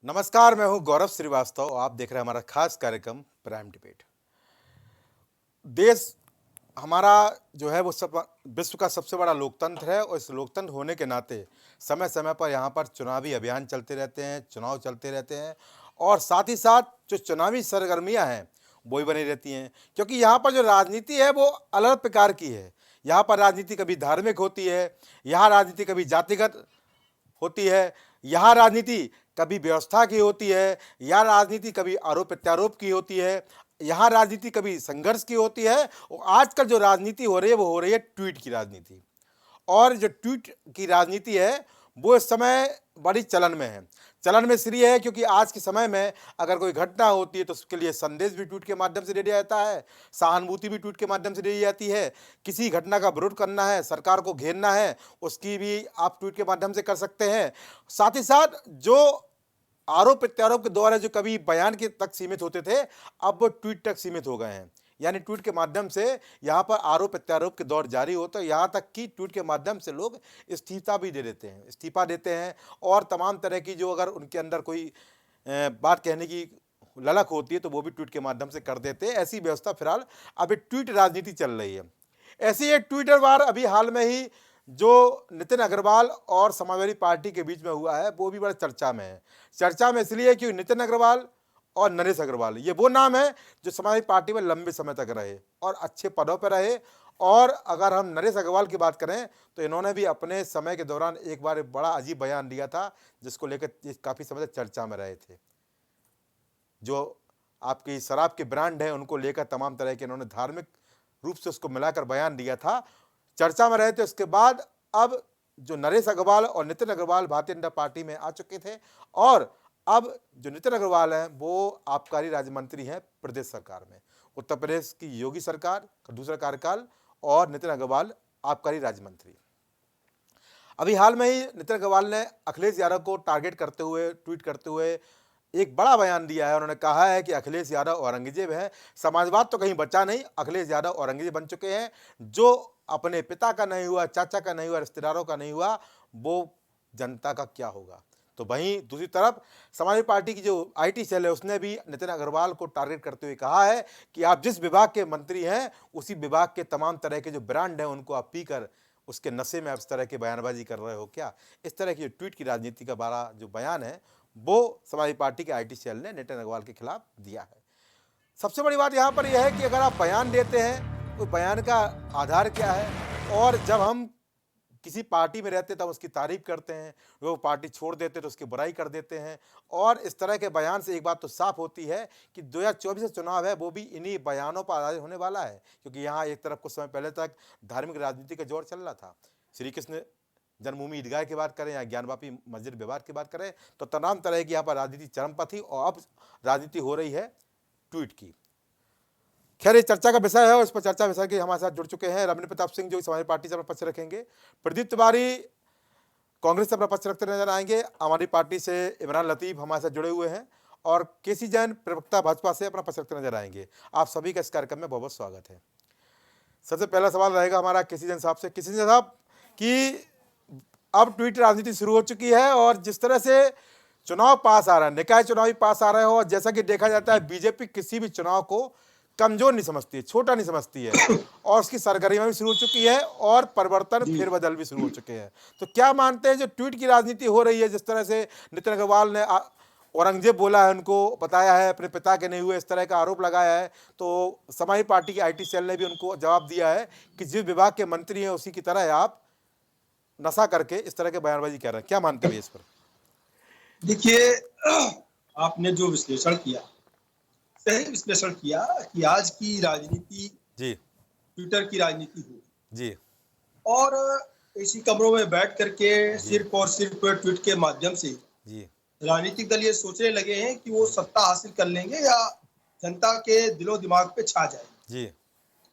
नमस्कार, मैं हूं गौरव श्रीवास्तव। आप देख रहे हैं हमारा खास कार्यक्रम प्राइम डिबेट। देश हमारा जो है वो सब विश्व का सबसे बड़ा लोकतंत्र है और इस लोकतंत्र होने के नाते समय समय पर यहाँ पर चुनावी अभियान चलते रहते हैं, चुनाव चलते रहते हैं और साथ ही साथ जो चुनावी सरगर्मियाँ हैं वो भी बनी रहती हैं, क्योंकि यहाँ पर जो राजनीति है वो अलग प्रकार की है। यहाँ पर राजनीति कभी धार्मिक होती है, यहाँ राजनीति कभी जातिगत होती है, यहाँ राजनीति कभी व्यवस्था की होती है, यहाँ राजनीति कभी आरोप प्रत्यारोप की होती है, यहाँ राजनीति कभी संघर्ष की होती है। और आजकल जो राजनीति हो रही है वो हो रही है ट्वीट की राजनीति। और जो ट्वीट की राजनीति है वो इस समय बड़ी चलन में है। चलन में इसलिए है क्योंकि आज के समय में अगर कोई घटना होती है तो उसके लिए संदेश भी ट्वीट के माध्यम से दे दिया जाता है, सहानुभूति भी ट्वीट के माध्यम से दी जाती है। किसी घटना का विरोध करना है, सरकार को घेरना है, उसकी भी आप ट्वीट के माध्यम से कर सकते हैं। साथ ही साथ जो आरोप प्रत्यारोप के दौर है जो कभी बयान के तक सीमित होते थे, अब वो ट्वीट तक सीमित हो गए हैं। यानी ट्वीट के माध्यम से यहाँ पर आरोप प्रत्यारोप के दौर जारी होता है, यहाँ तक कि ट्वीट के माध्यम से लोग इस्तीफा भी दे देते हैं, इस्तीफा देते हैं। और तमाम तरह की जो अगर उनके अंदर कोई बात कहने की ललक होती है तो वो भी ट्वीट के माध्यम से कर देते हैं। ऐसी व्यवस्था फिलहाल अभी ट्वीट राजनीति चल रही है। ऐसी एक ट्विटर वार अभी हाल में ही जो नितिन अग्रवाल और समाजवादी पार्टी के बीच में हुआ है वो भी बड़ा चर्चा में है। चर्चा में इसलिए क्योंकि नितिन अग्रवाल और नरेश अग्रवाल ये वो नाम है जो समाजवादी पार्टी में लंबे समय तक रहे और अच्छे पदों पर रहे। और अगर हम नरेश अग्रवाल की बात करें तो इन्होंने भी अपने समय के दौरान एक बार बड़ा अजीब बयान दिया था जिसको लेकर काफ़ी समय तक चर्चा में रहे थे। जो आपकी शराब के ब्रांड है उनको लेकर तमाम तरह के इन्होंने धार्मिक रूप से उसको मिलाकर बयान दिया था, चर्चा में रहे थे। उसके बाद अब जो नरेश अग्रवाल और नितिन अग्रवाल भारतीय जनता पार्टी में आ चुके थे और अब जो नितिन अग्रवाल हैं वो आबकारी राज्य मंत्री हैं प्रदेश सरकार में, उत्तर प्रदेश की योगी सरकार का दूसरा कार्यकाल, और नितिन अग्रवाल आबकारी राज्य मंत्री। अभी हाल में ही नितिन अग्रवाल ने अखिलेश यादव को टारगेट करते हुए ट्वीट करते हुए एक बड़ा बयान दिया है। उन्होंने कहा है कि अखिलेश यादव औरंगजेब है, समाजवाद तो कहीं बचा नहीं, अखिलेश यादव औरंगजेब बन चुके हैं। जो अपने पिता का नहीं हुआ, चाचा का नहीं हुआ, रिश्तेदारों का नहीं हुआ, वो जनता का क्या होगा। तो वहीं दूसरी तरफ समाजवादी पार्टी की जो आईटी सेल है उसने भी नितिन अग्रवाल को टारगेट करते हुए कहा है कि आप जिस विभाग के मंत्री हैं उसी विभाग के तमाम तरह के जो ब्रांड हैं उनको आप पीकर उसके नशे में आप इस तरह की बयानबाजी कर रहे हो क्या। इस तरह की जो ट्वीट की राजनीति का बड़ा जो बयान है वो समाजवादी पार्टी के आईटी सेल ने नितिन अग्रवाल के खिलाफ दिया है। सबसे बड़ी बात यहाँ पर यह है कि अगर आप बयान देते हैं तो बयान का आधार क्या है। और जब हम किसी पार्टी में रहते तब उसकी तारीफ करते हैं, वो पार्टी छोड़ देते तो उसकी बुराई कर देते हैं। और इस तरह के बयान से एक बात तो साफ होती है कि 2024 का चुनाव है वो भी इन्हीं बयानों पर आधारित होने वाला है, क्योंकि यहाँ एक तरफ कुछ समय पहले तक धार्मिक राजनीति का जोर चल रहा था। श्री कृष्ण जन्मभूमि ईदगाह की बात करें या ज्ञानवापी मस्जिद विवाद की बात करें तो तमाम तरह की यहाँ पर राजनीति चरम पर थी और अब राजनीति हो रही है ट्वीट की। खैर ये चर्चा का विषय है और इस पर चर्चा विषय के हमारे साथ जुड़ चुके हैं रविंद्र प्रताप सिंह जो समाजवादी पार्टी से अपना पक्ष रखेंगे, प्रदीप तिवारी कांग्रेस से अपना पक्ष रखते नजर आएंगे, आम आदमी पार्टी से इमरान लतीफ हमारे साथ जुड़े हुए हैं और केसी जैन प्रवक्ता भाजपा से अपना पक्ष रखते नजर आएंगे। आप सभी का इस कार्यक्रम में बहुत बहुत स्वागत है। सबसे पहला सवाल रहेगा हमारा केसी जैन साहब से। केसी जैन साहब कि अब ट्वीट राजनीति शुरू हो चुकी है और जिस तरह से चुनाव पास आ रहा है, निकाय चुनाव भी पास आ रहे हो, और जैसा कि देखा जाता है बीजेपी किसी भी चुनाव को कमजोर नहीं समझती है, छोटा नहीं समझती है और उसकी सरगर्मियां भी शुरू हो चुकी है और परिवर्तन फेरबदल भी शुरू हो चुके हैं। तो क्या मानते हैं जो ट्वीट की राजनीति हो रही है, जिस तरह से नितिन अग्रवाल ने औरंगजेब बोला है, उनको बताया है अपने पिता के नहीं हुए, इस तरह का आरोप लगाया है, तो समाजवादी पार्टी की आईटी सेल ने भी उनको जवाब दिया है कि जिस विभाग के मंत्री हैं उसी की तरह आप नशा करके इस तरह के बयानबाजी कर रहे हैं। क्या मानते हैं इस पर? देखिए, आपने जो विश्लेषण किया, सही विश्लेषण किया कि आज की राजनीति जी ट्विटर की राजनीति हो जी और इसी कमरों में बैठ करके सिर्फ और सिर्फ ट्वीट के माध्यम से जी राजनीतिक दल ये सोचने लगे हैं कि वो सत्ता हासिल कर लेंगे या जनता के दिलो दिमाग पे छा जाए जी।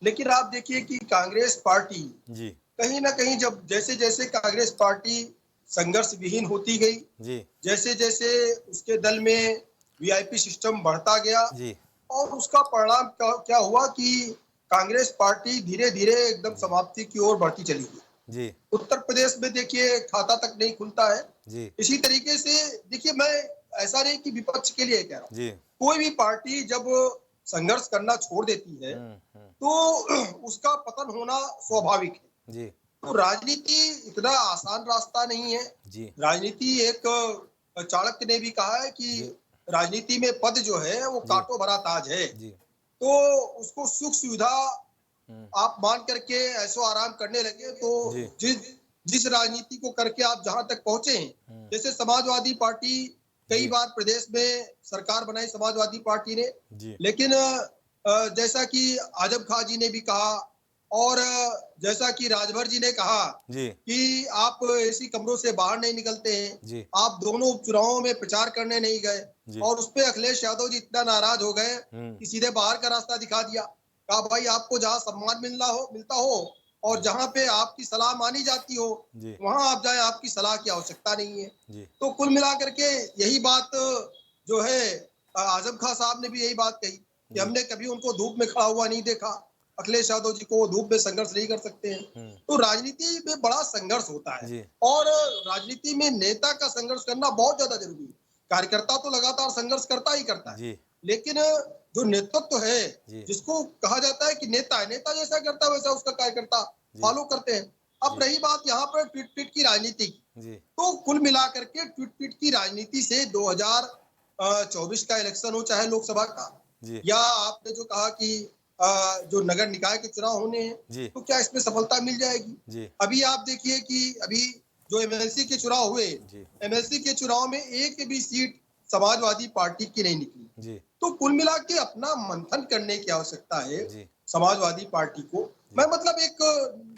लेकिन आप देखिए कि कांग्रेस पार्टी जी कहीं ना कहीं जब जैसे जैसे कांग्रेस पार्टी संघर्ष विहीन होती गई, जी जैसे जैसे उसके दल में वीआईपी सिस्टम बढ़ता गया जी और उसका परिणाम क्या हुआ कि कांग्रेस पार्टी धीरे धीरे एकदम समाप्ति की ओर बढ़ती चली गई जी उत्तर प्रदेश में देखिए खाता तक नहीं खुलता है। जी इसी तरीके से देखिए मैं ऐसा नहीं कि विपक्ष के लिए कह रहा हूँ, जी। कोई भी पार्टी जब संघर्ष करना छोड़ देती है तो उसका पतन होना स्वाभाविक है। जी। तो राजनीति इतना आसान रास्ता नहीं है। जी। राजनीति एक चाणक्य ने भी कहा है कि जी। राजनीति में पद जो है वो जी। कांटों भरा ताज है। जी। तो उसको सुख सुविधा आप मान करके ऐसो आराम करने लगे तो जी। जिस राजनीति को करके आप जहां तक पहुंचे हैं, जैसे समाजवादी पार्टी कई जी। बार प्रदेश में सरकार बनाई समाजवादी पार्टी ने, जी। लेकिन जैसा कि आजम खां जी ने भी कहा और जैसा कि राजभर जी ने कहा जी। कि आप एसी कमरों से बाहर नहीं निकलते हैं, जी। आप दोनों उपचुनावों में प्रचार करने नहीं गए जी। और उस पे अखिलेश यादव जी इतना नाराज हो गए कि सीधे बाहर का रास्ता दिखा दिया। कहा भाई आपको जहां सम्मान मिलता हो और जहां पे आपकी सलाह मानी जाती हो जी। वहां आप जाए, आपकी सलाह की आवश्यकता नहीं है। जी। तो कुल मिलाकर के यही बात जो है आजम खां साहब ने भी यही बात कही कि जी। हमने कभी उनको धूप में खड़ा हुआ नहीं देखा, अखिलेश यादव जी को धूप में संघर्ष नहीं कर सकते हैं। तो राजनीति में बड़ा संघर्ष होता है जी। और राजनीति में नेता का संघर्ष करना बहुत ज्यादा जरूरी है। कार्यकर्ता तो लगातार संघर्ष करता ही करता है, जी। लेकिन जो नेतृत्व है जी। जिसको कहा जाता है कि नेता है, नेता जैसा करता है वैसा उसका कार्यकर्ता जी। फॉलो करते हैं। अब जी। रही बात यहाँ पर ट्वीट ट्वीट की राजनीति की, जी। तो कुल मिलाकर के ट्वीट ट्वीट की राजनीति से 2024 का इलेक्शन हो चाहे लोकसभा का, जी। या आपने जो कहा कि जो नगर निकाय के चुनाव होने हैं, जी। तो क्या इसमें सफलता मिल जाएगी? जी। अभी आप देखिए कि अभी जो एमएलसी के चुनाव हुए, जी। एमएलसी के चुनाव में एक भी सीट समाजवादी पार्टी की नहीं निकली। जी। तो कुल मिला के अपना मंथन करने की आवश्यकता है जी। समाजवादी पार्टी को। मैं मतलब एक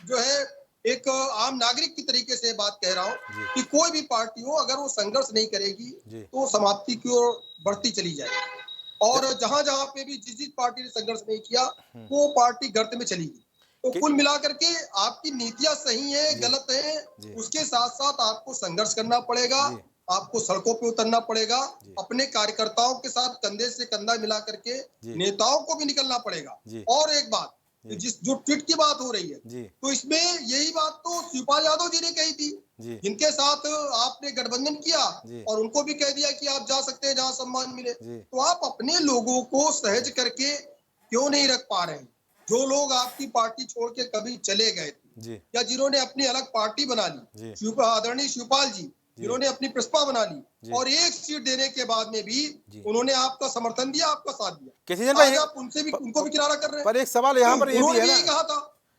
जो है एक आम नागरिक की तरीके से बात कह रहा हूँ जी। कि कोई भी पार्टी हो अगर वो संघर्ष नहीं करेगी जी। तो समाप्ति की ओर बढ़ती चली जाएगी और जहां जहां पे भी जिस पार्टी ने संघर्ष नहीं किया वो पार्टी गर्त में चली गई। तो कि- कुल मिलाकर के आपकी नीतियां सही है जी। गलत है, जी। उसके साथ साथ आपको संघर्ष करना पड़ेगा, जी। आपको सड़कों पे उतरना पड़ेगा, जी। अपने कार्यकर्ताओं के साथ कंधे से कंधा मिला करके जी। नेताओं को भी निकलना पड़ेगा। जी। और एक बात, जी। जिस जो ट्वीट की बात हो रही है, जी। तो इसमें यही बात तो शिवपाल यादव जी ने कही थी, जी। जिनके साथ आपने गठबंधन किया जी। और उनको भी कह दिया कि आप जा सकते हैं जहां सम्मान मिले। जी। तो आप अपने लोगों को सहज करके क्यों नहीं रख पा रहे हैं? जो लोग आपकी पार्टी छोड़ के कभी चले गए थे जी। या जिन्होंने अपनी अलग पार्टी बना ली, जी। आदरणीय शिवपाल जी जिन्होंने अपनी प्रस्पा बना ली जी। और एक सीट देने के बाद में भी जी। उन्होंने आपका समर्थन दिया, आपका साथ दिया, किसी जन आज भाई आप उनको भी किनारा कर रहे पर एक सवाल यहाँ हैं। पर ये भी उन्होंने है भी ना। यही कहा था,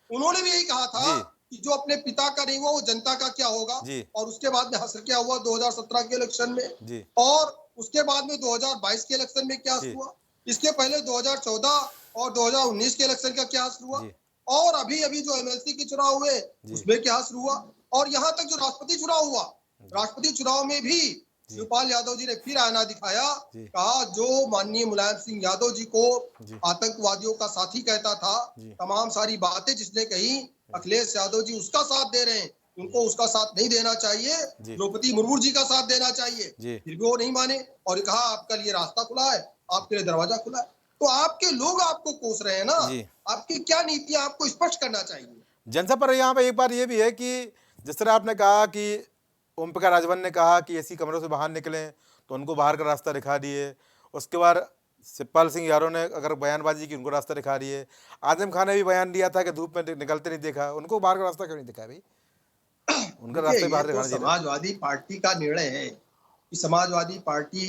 उन्होंने भी यही कहा था जी। कि जो अपने पिता का नहीं हुआ वो जनता का क्या होगा। जी। और उसके बाद में हसर क्या हुआ 2017 के इलेक्शन में, जी। और उसके बाद में 2022 के इलेक्शन में क्या जी। हुआ, इसके पहले 2014 और 2019 के इलेक्शन का क्या असर हुआ, जी। और अभी अभी जो एमएलसी के चुनाव हुए जी। उसमें क्या असर हुआ, और यहाँ तक जो राष्ट्रपति चुनाव हुआ, राष्ट्रपति चुनाव में भी शिवपाल यादव जी ने फिर आईना दिखाया, जी। कहा जो माननीय मुलायम सिंह यादव जी को जी। आतंकवादियों का साथी कहता था, जी। तमाम सारी बातें जिसने कही, अखिलेश यादव जी उसका साथ दे रहे हैं, उनको उसका साथ नहीं देना चाहिए, जी। द्रौपदी मुर्मू जी का साथ देना चाहिए। जी। फिर भी वो नहीं माने और कहा आपका लिए रास्ता खुला है, आपके लिए दरवाजा खुला है। तो आपके लोग आपको कोस रहे हैं ना, जी। आपकी क्या नीतियां आपको स्पष्ट करना चाहिए। जनता पर यहाँ पे एक बार ये भी है कि जिस तरह आपने कहा कि ओम प्रकाश राजभर ने कहा कि ऐसी कमरों से बाहर निकलें तो उनको बाहर का रास्ता दिखा दिए, उसके बाद शिवपाल सिंह यादव ने अगर बयानबाजी की उनको रास्ता दिखा दिए, आजम खान ने भी बयान दिया था कि धूप में निकलते नहीं देखा, उनको बाहर का रास्ता क्यों नहीं दिखा भाई? उनका देखिए रास्ता ही ये बाहर तो दिखाना चाहिए था। समाजवादी पार्टी का निर्णय है कि समाजवादी पार्टी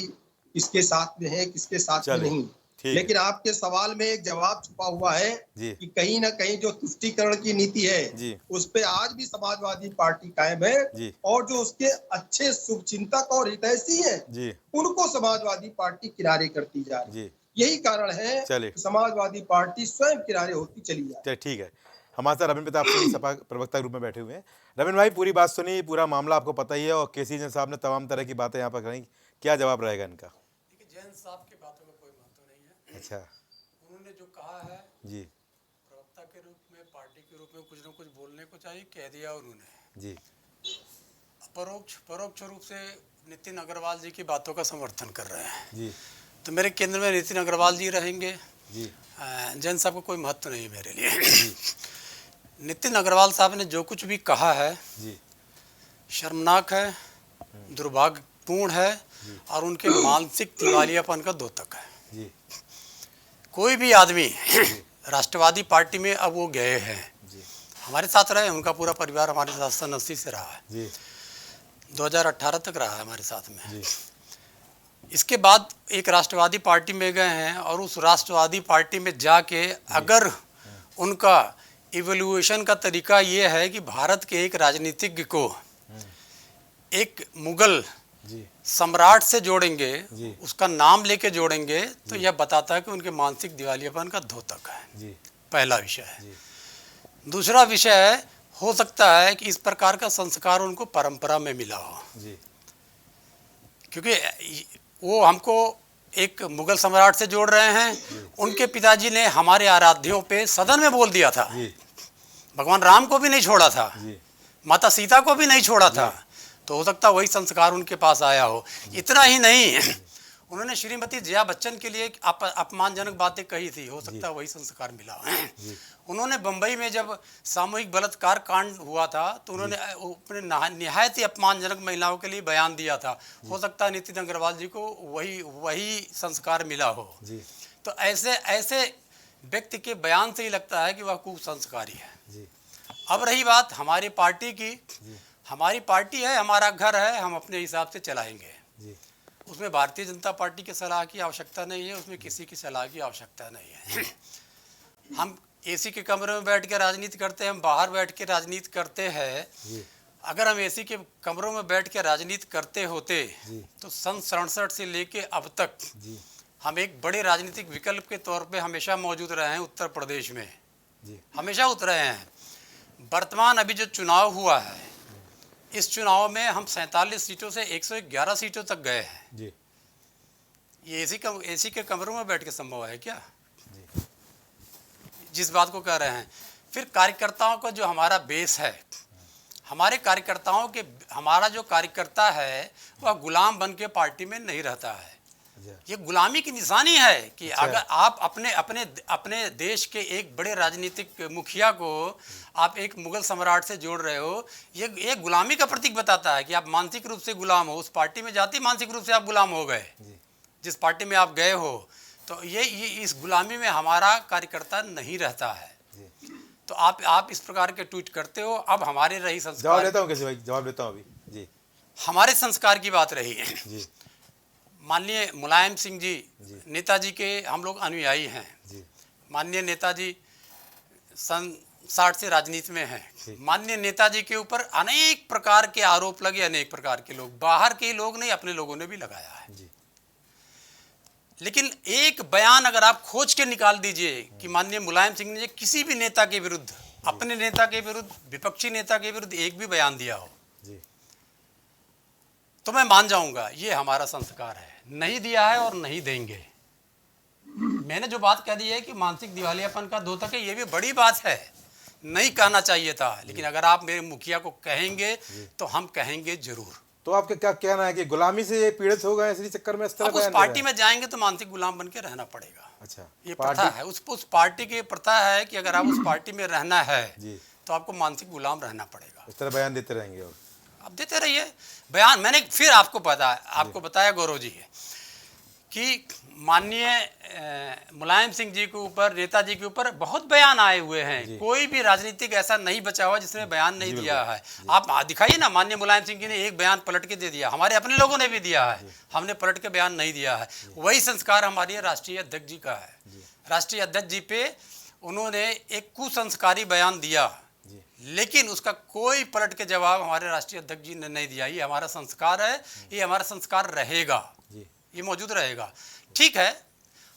किसके साथ में है किसके साथ में चलिए, नहीं, ठीक है। लेकिन आपके सवाल में एक जवाब छुपा हुआ है जी। कि कहीं ना कहीं जो तुष्टीकरण की नीति है जी। उस पे आज भी समाजवादी पार्टी कायम है, जी। और जो उसके अच्छे शुभचिंतक और हितैषी हैं जी। उनको समाजवादी पार्टी किनारे करती जा रही है। जी। यही कारण है चलिए। कि समाजवादी पार्टी स्वयं किनारे होती चली जा रही है। चलिए ठीक है। हमारे साथ रविंद्र प्रताप सिंह सपा प्रवक्ता के रूप में बैठे हुए हैं। रविंद्र भाई पूरी बात सुनी, पूरा मामला आपको पता ही है और केसी जैन साहब ने तमाम तरह की बातें यहाँ पर करी, क्या जवाब रहेगा इनका? देखिए जैन साहब की बातों का कोई महत्व नहीं है। अच्छा। उन्होंने जो कहा है जी। प्रवक्ता के रूप में पार्टी के रूप में कुछ न कुछ बोलने को चाहिए, कह दिया उन्होंने। जी। परोक्ष रूप से नितिन अग्रवाल जी की बातों का समर्थन कर रहे हैं। जी। तो मेरे केंद्र में नितिन अग्रवाल जी रहेंगे। जी। जैन साहब का कोई महत्व नहीं है मेरे लिए। नितिन अग्रवाल साहब ने जो कुछ भी कहा है जी। शर्मनाक है, दुर्भाग्य पूर्ण है और उनके मानसिक दिवालियापन का द्योतक है। जी कोई भी आदमी राष्ट्रवादी पार्टी में अब वो गए हैं, जी हमारे साथ रहे, उनका पूरा परिवार हमारे साथ 80 से रहा है, जी 2018 तक रहा है हमारे साथ में। जी इसके बाद एक राष्ट्रवादी पार्टी में गए हैं और उस राष्ट्रवादी पार्टी में जाके अगर उनका इवोल्यूशन का तरीका ये है कि भारत के एक राजनीतिज्ञ को एक मुगल जी सम्राट से जोड़ेंगे, जी। उसका नाम लेके जोड़ेंगे, तो यह बताता है कि उनके मानसिक दिवालियापन का द्योतक है। जी पहला विषय है। जी दूसरा विषय है, हो सकता है कि इस प्रकार का संस्कार उनको परंपरा में मिला हो, जी क्योंकि वो हमको एक मुगल सम्राट से जोड़ रहे हैं। उनके पिताजी ने हमारे आराध्यों पे सदन में बोल दिया था, जी भगवान राम को भी नहीं छोड़ा था, जी माता सीता को भी नहीं छोड़ा था। तो हो सकता है वही संस्कार उनके पास आया हो। इतना ही नहीं, उन्होंने श्रीमती जया बच्चन के लिए अपमानजनक बातें कही थी, हो सकता है वही संस्कार मिला। उन्होंने बम्बई में जब सामूहिक बलात्कार कांड हुआ था तो उन्होंने अपने निहायत ही अपमानजनक महिलाओं के लिए बयान दिया था, हो सकता है नितिन अग्रवाल जी को वही संस्कार मिला हो। जी तो ऐसे व्यक्ति के बयान से ही लगता है कि वह कुसंस्कारी है। जी अब रही बात हमारी पार्टी की, हमारी पार्टी है, हमारा घर है, हम अपने हिसाब से चलाएंगे। जी उसमें भारतीय जनता पार्टी की सलाह की आवश्यकता नहीं है, उसमें किसी की सलाह की आवश्यकता नहीं है। हम एसी के कमरे में बैठ के राजनीति करते हैं, हम बाहर बैठ के राजनीति करते हैं। अगर हम एसी के कमरों में बैठ के राजनीति करते होते तो सन 67 से लेके अब तक जी हम एक बड़े राजनीतिक विकल्प के तौर पे हमेशा मौजूद रहे हैं उत्तर प्रदेश में, जी हमेशा उतरे हैं। वर्तमान अभी जो चुनाव हुआ है, इस चुनाव में हम 47 सीटों से 111 सीटों तक गए हैं। जी ये एसी के कमरों में बैठ के संभव है क्या? जी जिस बात को कह रहे हैं। फिर कार्यकर्ताओं का जो हमारा बेस है, हमारे कार्यकर्ताओं के, हमारा जो कार्यकर्ता है वह गुलाम बन के पार्टी में नहीं रहता है। ये गुलामी की निशानी है कि अगर आप अपने देश के एक बड़े राजनीतिक मुखिया को आप एक मुगल सम्राट से जोड़ रहे हो, ये गुलामी का प्रतीक बताता है कि आप मानसिक रूप से गुलाम हो। उस पार्टी में जाते ही मानसिक रूप से आप गुलाम हो गए, जिस पार्टी में आप गए हो। तो ये इस गुलामी में हमारा कार्यकर्ता नहीं रहता है। तो आप इस प्रकार के ट्वीट करते हो। अब हमारे रही संस्कार, जवाब देता हूँ कैसे भाई, जवाब देता हूँ अभी। जी हमारे संस्कार की बात रही है। जी माननीय मुलायम सिंह जी नेताजी के हम लोग अनुयायी हैं। माननीय नेताजी सन 60 से राजनीति में हैं। माननीय नेताजी के ऊपर अनेक प्रकार के आरोप लगे, अनेक प्रकार के लोग, बाहर के लोग नहीं, अपने लोगों ने भी लगाया है। लेकिन एक बयान अगर आप खोज के निकाल दीजिए कि माननीय मुलायम सिंह ने किसी भी नेता के विरुद्ध, अपने नेता के विरुद्ध, विपक्षी नेता के विरुद्ध एक भी बयान दिया हो, तो मैं मान जाऊंगा ये हमारा संस्कार है। नहीं दिया है और नहीं देंगे। मैंने जो बात कह दी है कि मानसिक दिवालियापन का द्योतक है, ये भी बड़ी बात है, नहीं कहना चाहिए था, लेकिन अगर आप मेरे मुखिया को कहेंगे तो हम कहेंगे जरूर। तो आपके क्या कहना है कि गुलामी से ये पीड़ित हो गए इसलिए चक्कर में इस तरह अब उस पार्टी में जाएंगे तो मानसिक गुलाम बन के रहना पड़ेगा। अच्छा, ये प्रथा है, उस पार्टी की प्रथा है कि अगर आप उस पार्टी में रहना है तो आपको मानसिक गुलाम रहना पड़ेगा। इस तरह बयान देते रहेंगे और आप देते रहिए बयान। मैंने फिर आपको बताया गौरव जी कि माननीय मुलायम सिंह जी के ऊपर, नेताजी के ऊपर बहुत बयान आए हुए हैं। कोई भी राजनीतिक ऐसा नहीं बचा हुआ जिसने बयान नहीं दिया है। आप दिखाइए ना, माननीय मुलायम सिंह जी ने एक बयान पलट के दे दिया, हमारे अपने लोगों ने भी दिया है, हमने पलट के बयान नहीं दिया है। वही संस्कार हमारे राष्ट्रीय अध्यक्ष जी का है। राष्ट्रीय अध्यक्ष जी पे उन्होंने एक कुसंस्कारी बयान दिया, लेकिन उसका कोई पलट के जवाब हमारे राष्ट्रीय अध्यक्ष जी ने नहीं दिया। ये हमारा संस्कार है, ये हमारा संस्कार रहेगा, ये मौजूद रहेगा। ठीक है,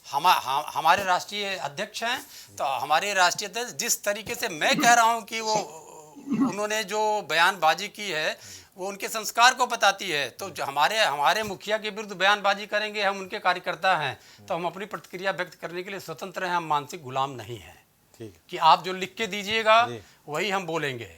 हमारे राष्ट्रीय अध्यक्ष हैं, तो हमारे राष्ट्रीय अध्यक्ष जिस तरीके से मैं कह रहा हूं कि वो उन्होंने जो बयानबाजी की है वो उनके संस्कार को बताती है। तो जो हमारे मुखिया के विरुद्ध बयानबाजी करेंगे, हम उनके कार्यकर्ता हैं, तो हम अपनी प्रतिक्रिया व्यक्त करने के लिए स्वतंत्र हैं। हम मानसिक गुलाम नहीं हैं कि आप जो लिख के दीजिएगा वही हम बोलेंगे।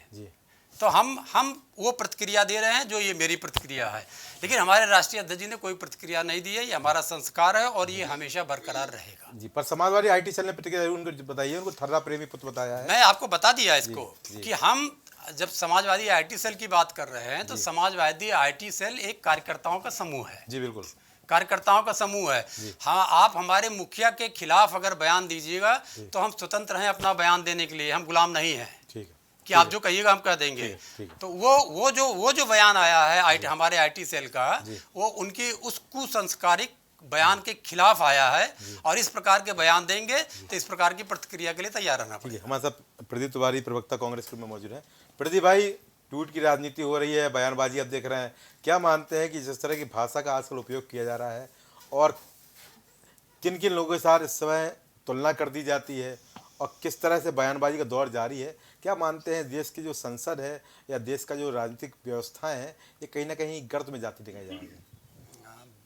तो हम वो प्रतिक्रिया दे रहे हैं जो ये मेरी प्रतिक्रिया है, लेकिन हमारे राष्ट्रीय अध्यक्ष जी ने कोई प्रतिक्रिया नहीं दी है। ये हमारा संस्कार है और ये हमेशा बरकरार रहेगा। जी, पर समाजवादी आईटी सेल ने प्रतिक्रिया उनको बताइए, उनको थर्रा प्रेमी पुत्र बताया है। मैं आपको बता दिया इसको कि हम जब समाजवादी आईटी सेल की बात कर रहे हैं तो समाजवादी आईटी सेल एक कार्यकर्ताओं का समूह है। जी बिल्कुल, कार्यकर्ताओं का समूह है। हाँ, आप हमारे मुखिया के खिलाफ अगर बयान दीजिएगा तो हम स्वतंत्र हैं अपना बयान देने के लिए, हम गुलाम नहीं हैं। ठीक है कि आप जो कहिएगा हम कह देंगे। ठीक है। तो वो जो बयान आया है हमारे आईटी सेल का, वो उनकी उस कुसंस्कारिक बयान के खिलाफ आया है और इस प्रकार के बयान देंगे तो इस प्रकार की प्रतिक्रिया के लिए तैयार रहना पड़ेगा। हमारे साथ प्रदीप तिवारी प्रवक्ता कांग्रेस में मौजूद है। प्रदीप भाई, टूट की राजनीति हो रही है, बयानबाजी आप देख रहे हैं, क्या मानते हैं कि जिस तरह की भाषा का आजकल उपयोग किया जा रहा है और किन किन लोगों के साथ इस समय तुलना कर दी जाती है और किस तरह से बयानबाजी का दौर जारी है, क्या मानते हैं देश की जो संसद है या देश का जो राजनीतिक व्यवस्था है ये कहीं ना कहीं गर्त में जाती दिखाई जा रही है?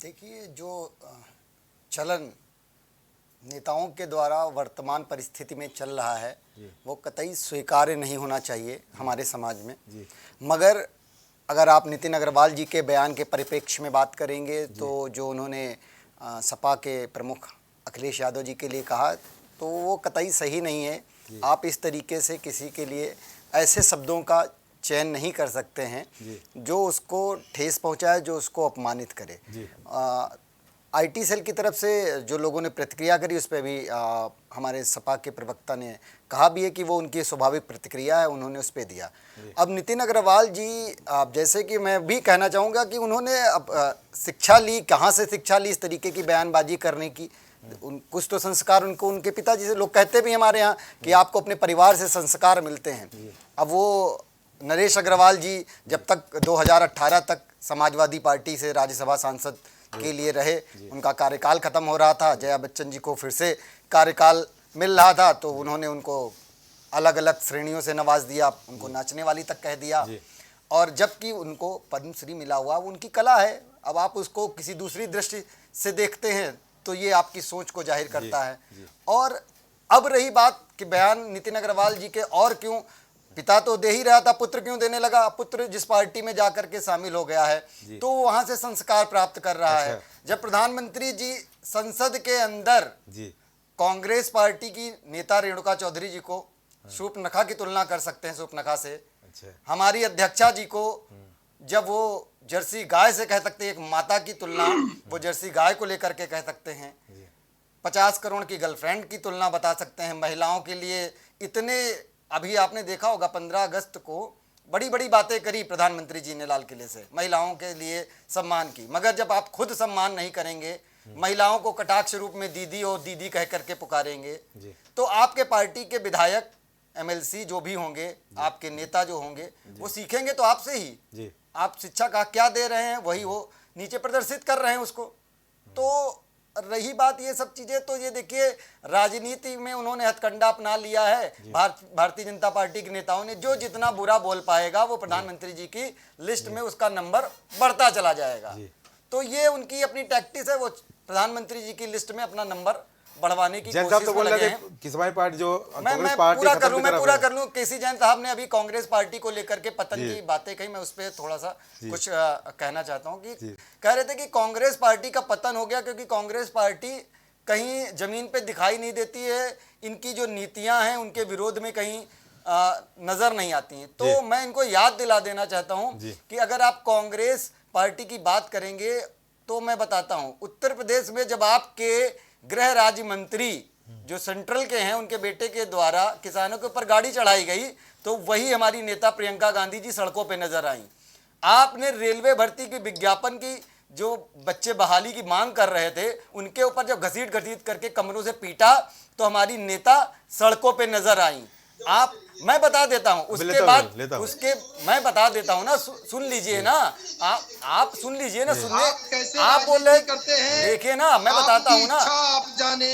देखिए, जो चलन नेताओं के द्वारा वर्तमान परिस्थिति में चल रहा है वो कतई स्वीकार्य नहीं होना चाहिए हमारे समाज में। मगर अगर आप नितिन अग्रवाल जी के बयान के परिप्रेक्ष्य में बात करेंगे तो जो उन्होंने सपा के प्रमुख अखिलेश यादव जी के लिए कहा तो वो कतई सही नहीं है। आप इस तरीके से किसी के लिए ऐसे शब्दों का चयन नहीं कर सकते हैं जो उसको ठेस पहुंचाए, जो उसको अपमानित करे। आईटी सेल की तरफ से जो लोगों ने प्रतिक्रिया करी उस पर भी हमारे सपा के प्रवक्ता ने कहा भी है कि वो उनकी स्वाभाविक प्रतिक्रिया है, उन्होंने उस पर दिया। अब नितिन अग्रवाल जी, जैसे कि मैं भी कहना चाहूँगा कि उन्होंने शिक्षा ली, कहाँ से शिक्षा ली इस तरीके की बयानबाजी करने की? कुछ तो संस्कार उनको उनके पिताजी से, लोग कहते भी हमारे यहाँ कि आपको अपने परिवार से संस्कार मिलते हैं। अब वो नरेश अग्रवाल जी जब तक 2018 तक समाजवादी पार्टी से राज्यसभा सांसद के लिए रहे, उनका कार्यकाल खत्म हो रहा था, जया बच्चन जी को फिर से कार्यकाल मिल रहा था तो उन्होंने उनको अलग अलग श्रेणियों से नवाज दिया, उनको नाचने वाली तक कह दिया। और जबकि उनको पद्मश्री मिला हुआ उनकी कला है, अब आप उसको किसी दूसरी दृष्टि से देखते हैं तो ये आपकी सोच को जाहिर करता है। और अब रही बात कि बयान नितिन अग्रवाल जी के, और क्यों, पिता तो दे ही रहा था, पुत्र क्यों देने लगा? पुत्र जिस पार्टी में जाकर के शामिल हो गया है तो वहां से संस्कार प्राप्त कर रहा है। जब प्रधानमंत्री जी संसद के अंदर कांग्रेस पार्टी की नेता रेणुका चौधरी जी को शूर्पणखा की तुलना कर सकते हैं, शूर्पणखा से हमारी अध्यक्षा जी को जब वो जर्सी गाय से कह सकते हैं, एक माता की तुलना वो जर्सी गाय को लेकर के कह सकते हैं, 50 करोड़ की गर्लफ्रेंड की तुलना बता सकते हैं, महिलाओं के लिए इतने, अभी आपने देखा होगा 15 अगस्त को बड़ी बड़ी बातें करी प्रधानमंत्री जी ने लाल किले से महिलाओं के लिए सम्मान की। मगर जब आप खुद सम्मान नहीं करेंगे, महिलाओं को कटाक्ष रूप में दीदी और दीदी कह करके पुकारेंगे, तो आपके पार्टी के विधायक, एमएलसी जो भी होंगे, आपके नेता जो होंगे, वो सीखेंगे तो आपसे ही। आप शिक्षा का क्या दे रहे हैं वही वो नीचे प्रदर्शित कर रहे हैं उसको। तो रही बात ये सब चीज़ें, तो ये देखिए राजनीति में उन्होंने हथकंडा अपना लिया है। भारतीय जनता पार्टी के नेताओं ने जो जितना बुरा बोल पाएगा वो प्रधानमंत्री जी की लिस्ट में उसका नंबर बढ़ता चला जाएगा। तो ये उनकी अपनी टैक्टिस है, वो प्रधानमंत्री जी की लिस्ट में अपना नंबर बढ़वाने की कोशिश में लगे हैं। किसमाई पार्टी जो मैं पूरा कर लूं, केसी जैन साहब ने अभी कांग्रेस पार्टी को लेकर के पतन की बातें कही, मैं उस पर थोड़ा सा कुछ कहना चाहता हूं कि कह रहे थे कि कांग्रेस पार्टी का पतन हो गया क्योंकि कांग्रेस पार्टी कहीं जमीन पे दिखाई नहीं देती है, इनकी जो नीतियां हैं उनके विरोध में कहीं नजर नहीं आती हैं। तो मैं इनको याद दिला देना चाहता हूं कि अगर आप कांग्रेस पार्टी की बात करेंगे तो मैं बताता हूं, उत्तर प्रदेश में जब आपके गृह राज्य मंत्री जो सेंट्रल के हैं उनके बेटे के द्वारा किसानों के ऊपर गाड़ी चढ़ाई गई तो वही हमारी नेता प्रियंका गांधी जी सड़कों पे नजर आई। आपने रेलवे भर्ती की विज्ञापन की, जो बच्चे बहाली की मांग कर रहे थे उनके ऊपर जब घसीट करके कमरों से पीटा तो हमारी नेता सड़कों पे नजर आई। आप, मैं बता देता हूं उसके बाद उसके मैं बता देता हूं ना, सुन लीजिए ना, आप सुन लीजिए ना, सुनने आप बोल रहे करते हैं, देखिए ना, मैं बताता हूं ना, आप जाने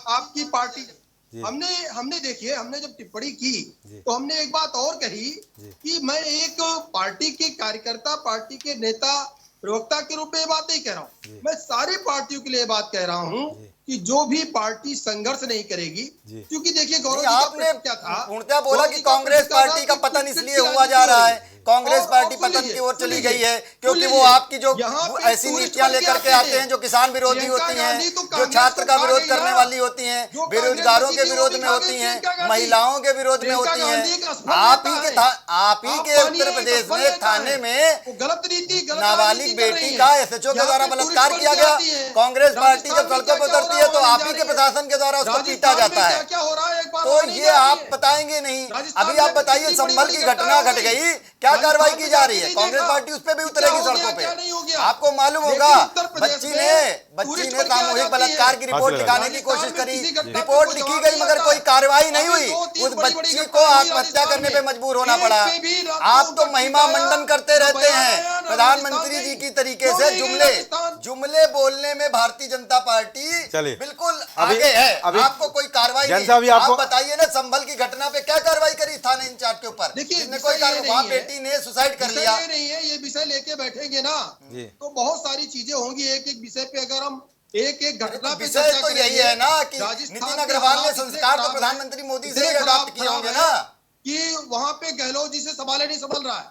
आपकी पार्टी। हमने देखिए, हमने जब टिप्पणी की तो हमने एक बात और कही कि मैं एक पार्टी के कार्यकर्ता, पार्टी के नेता, प्रवक्ता के रूप में बात नहीं कह रहा हूं, मैं सारी पार्टियों के लिए बात कह रहा हूं कि जो भी पार्टी संघर्ष नहीं करेगी, जी। क्योंकि देखिए गौरव नहीं, जी का आपने प्रश्न क्या था, पूर्णतः बोला गौरव कि जी का कांग्रेस प्रश्न था पार्टी का कि पतन किस इसलिए की हुआ जा राजनीति रहा हो है, रही है। कांग्रेस और पार्टी सुन पतन लीजिए, की ओर सुन चली लीजिए, गई है सुन क्योंकि वो लीजिए। आपकी जो यहाँ पे ऐसी टूरिस्ट नीतियां बन के लेकर के आते आते हैं जो किसान विरोधी प्रियंका होती हैं, गांधी तो जो कांग्रेस छात्र को का खा विरोध गई करने ना। वाली होती हैं, जो बेरोजगारों कांग्रेस के की विरोध थी, में वो होती भी हैं, प्रियंका गांधी। महिलाओं के विरोध में प्रियंका होती गांधी एक हैं। असफल आप नेता ही के है। आप ही आप के मानिए उत्तर एक प्रदेश असफल में नेता थाने है। में वो गलत नीति, गलत नाबालिग राजनीति कर रही बेटी है। का एसएचओ के यहाँ द्वारा पे टूरिस्ट बलात्कार बन किया के गया। आती है। कांग्रेस पार्टी जब राजस्थान में सड़कों पर क्या-क्या हो उतरती रहा है तो वहाँ आप जा ही रही के है। प्रशासन के द्वारा उसको पीटा राजस्थान में जाता है। क्या-क्या हो रहा है, एक बार तो वहाँ नहीं ये जा रही आप है। बताएंगे नहीं। राजस्थान अभी में आप बताइए कितनी संभल बड़ी की बड़ी घटना घटना घट हो गई। गई, क्या कार्रवाई राजस्थान की में जा जाके रही है? नहीं कांग्रेस देखा पार्टी उस पर भी कि उतरेगी क्या हो सड़कों गया, पे। क्या नहीं हो गया। आपको मालूम लेकिन होगा उत्तर प्रदेश बच्ची में ने टूरिस्ट बन के आ सामूहिक जाती बलात्कार है। की रिपोर्ट फांसी लिखाने की राजस्थान कोशिश में करी, किसी घटना पे रिपोर्ट कोई लिखी जवाब गई नहीं मगर आता। कोई कार्रवाई नहीं अभी हुई। 2-3 उस बड़ी-बड़ी बच्ची घटनाएं को हुई आत्महत्या राजस्थान करने पे में। मजबूर होना एक पड़ा। पे भी रात आप को तो उनका महिमा ट्वीट आया, मंडन करते ना रहते बयान हैं आया, ना प्रधानमंत्री राजस्थान जी गई। की तरीके क्यों से नहीं गई जुमले राजस्थान? जुमले बोलने में भारतीय जनता पार्टी चलिए। बिल्कुल अभी- आगे है। अभी- आपको कोई कार्रवाई जैन नहीं। साहब, ये आप आपको- बताइए ना संभल की घटना पे क्या कार्रवाई करी थाना इंचार्ज के ऊपर? देखिए, जिसने विषय कोई ये कार्रवाई, नहीं वहां है। बेटी ने सुसाइड कर विषय लिया। ये नहीं है, ये विषय लेके बैठेंगे ना जी। तो बहुत सारी चीजें होंगी। एक एक विषय पे अगर हम एक एक अरे घटना तो पे विषय चर्चा तो यही करेंगे, है ना कि राजस्थान नितिन के अग्रवाल ने हालात इतने संस्कार तो खराब हैं, प्रधानमंत्री मोदी से इतने ही अडॉप्ट खराब किए होंगे हैं ना। कि वहां पे गहलोत जी से संभाले नहीं संभल रहा है।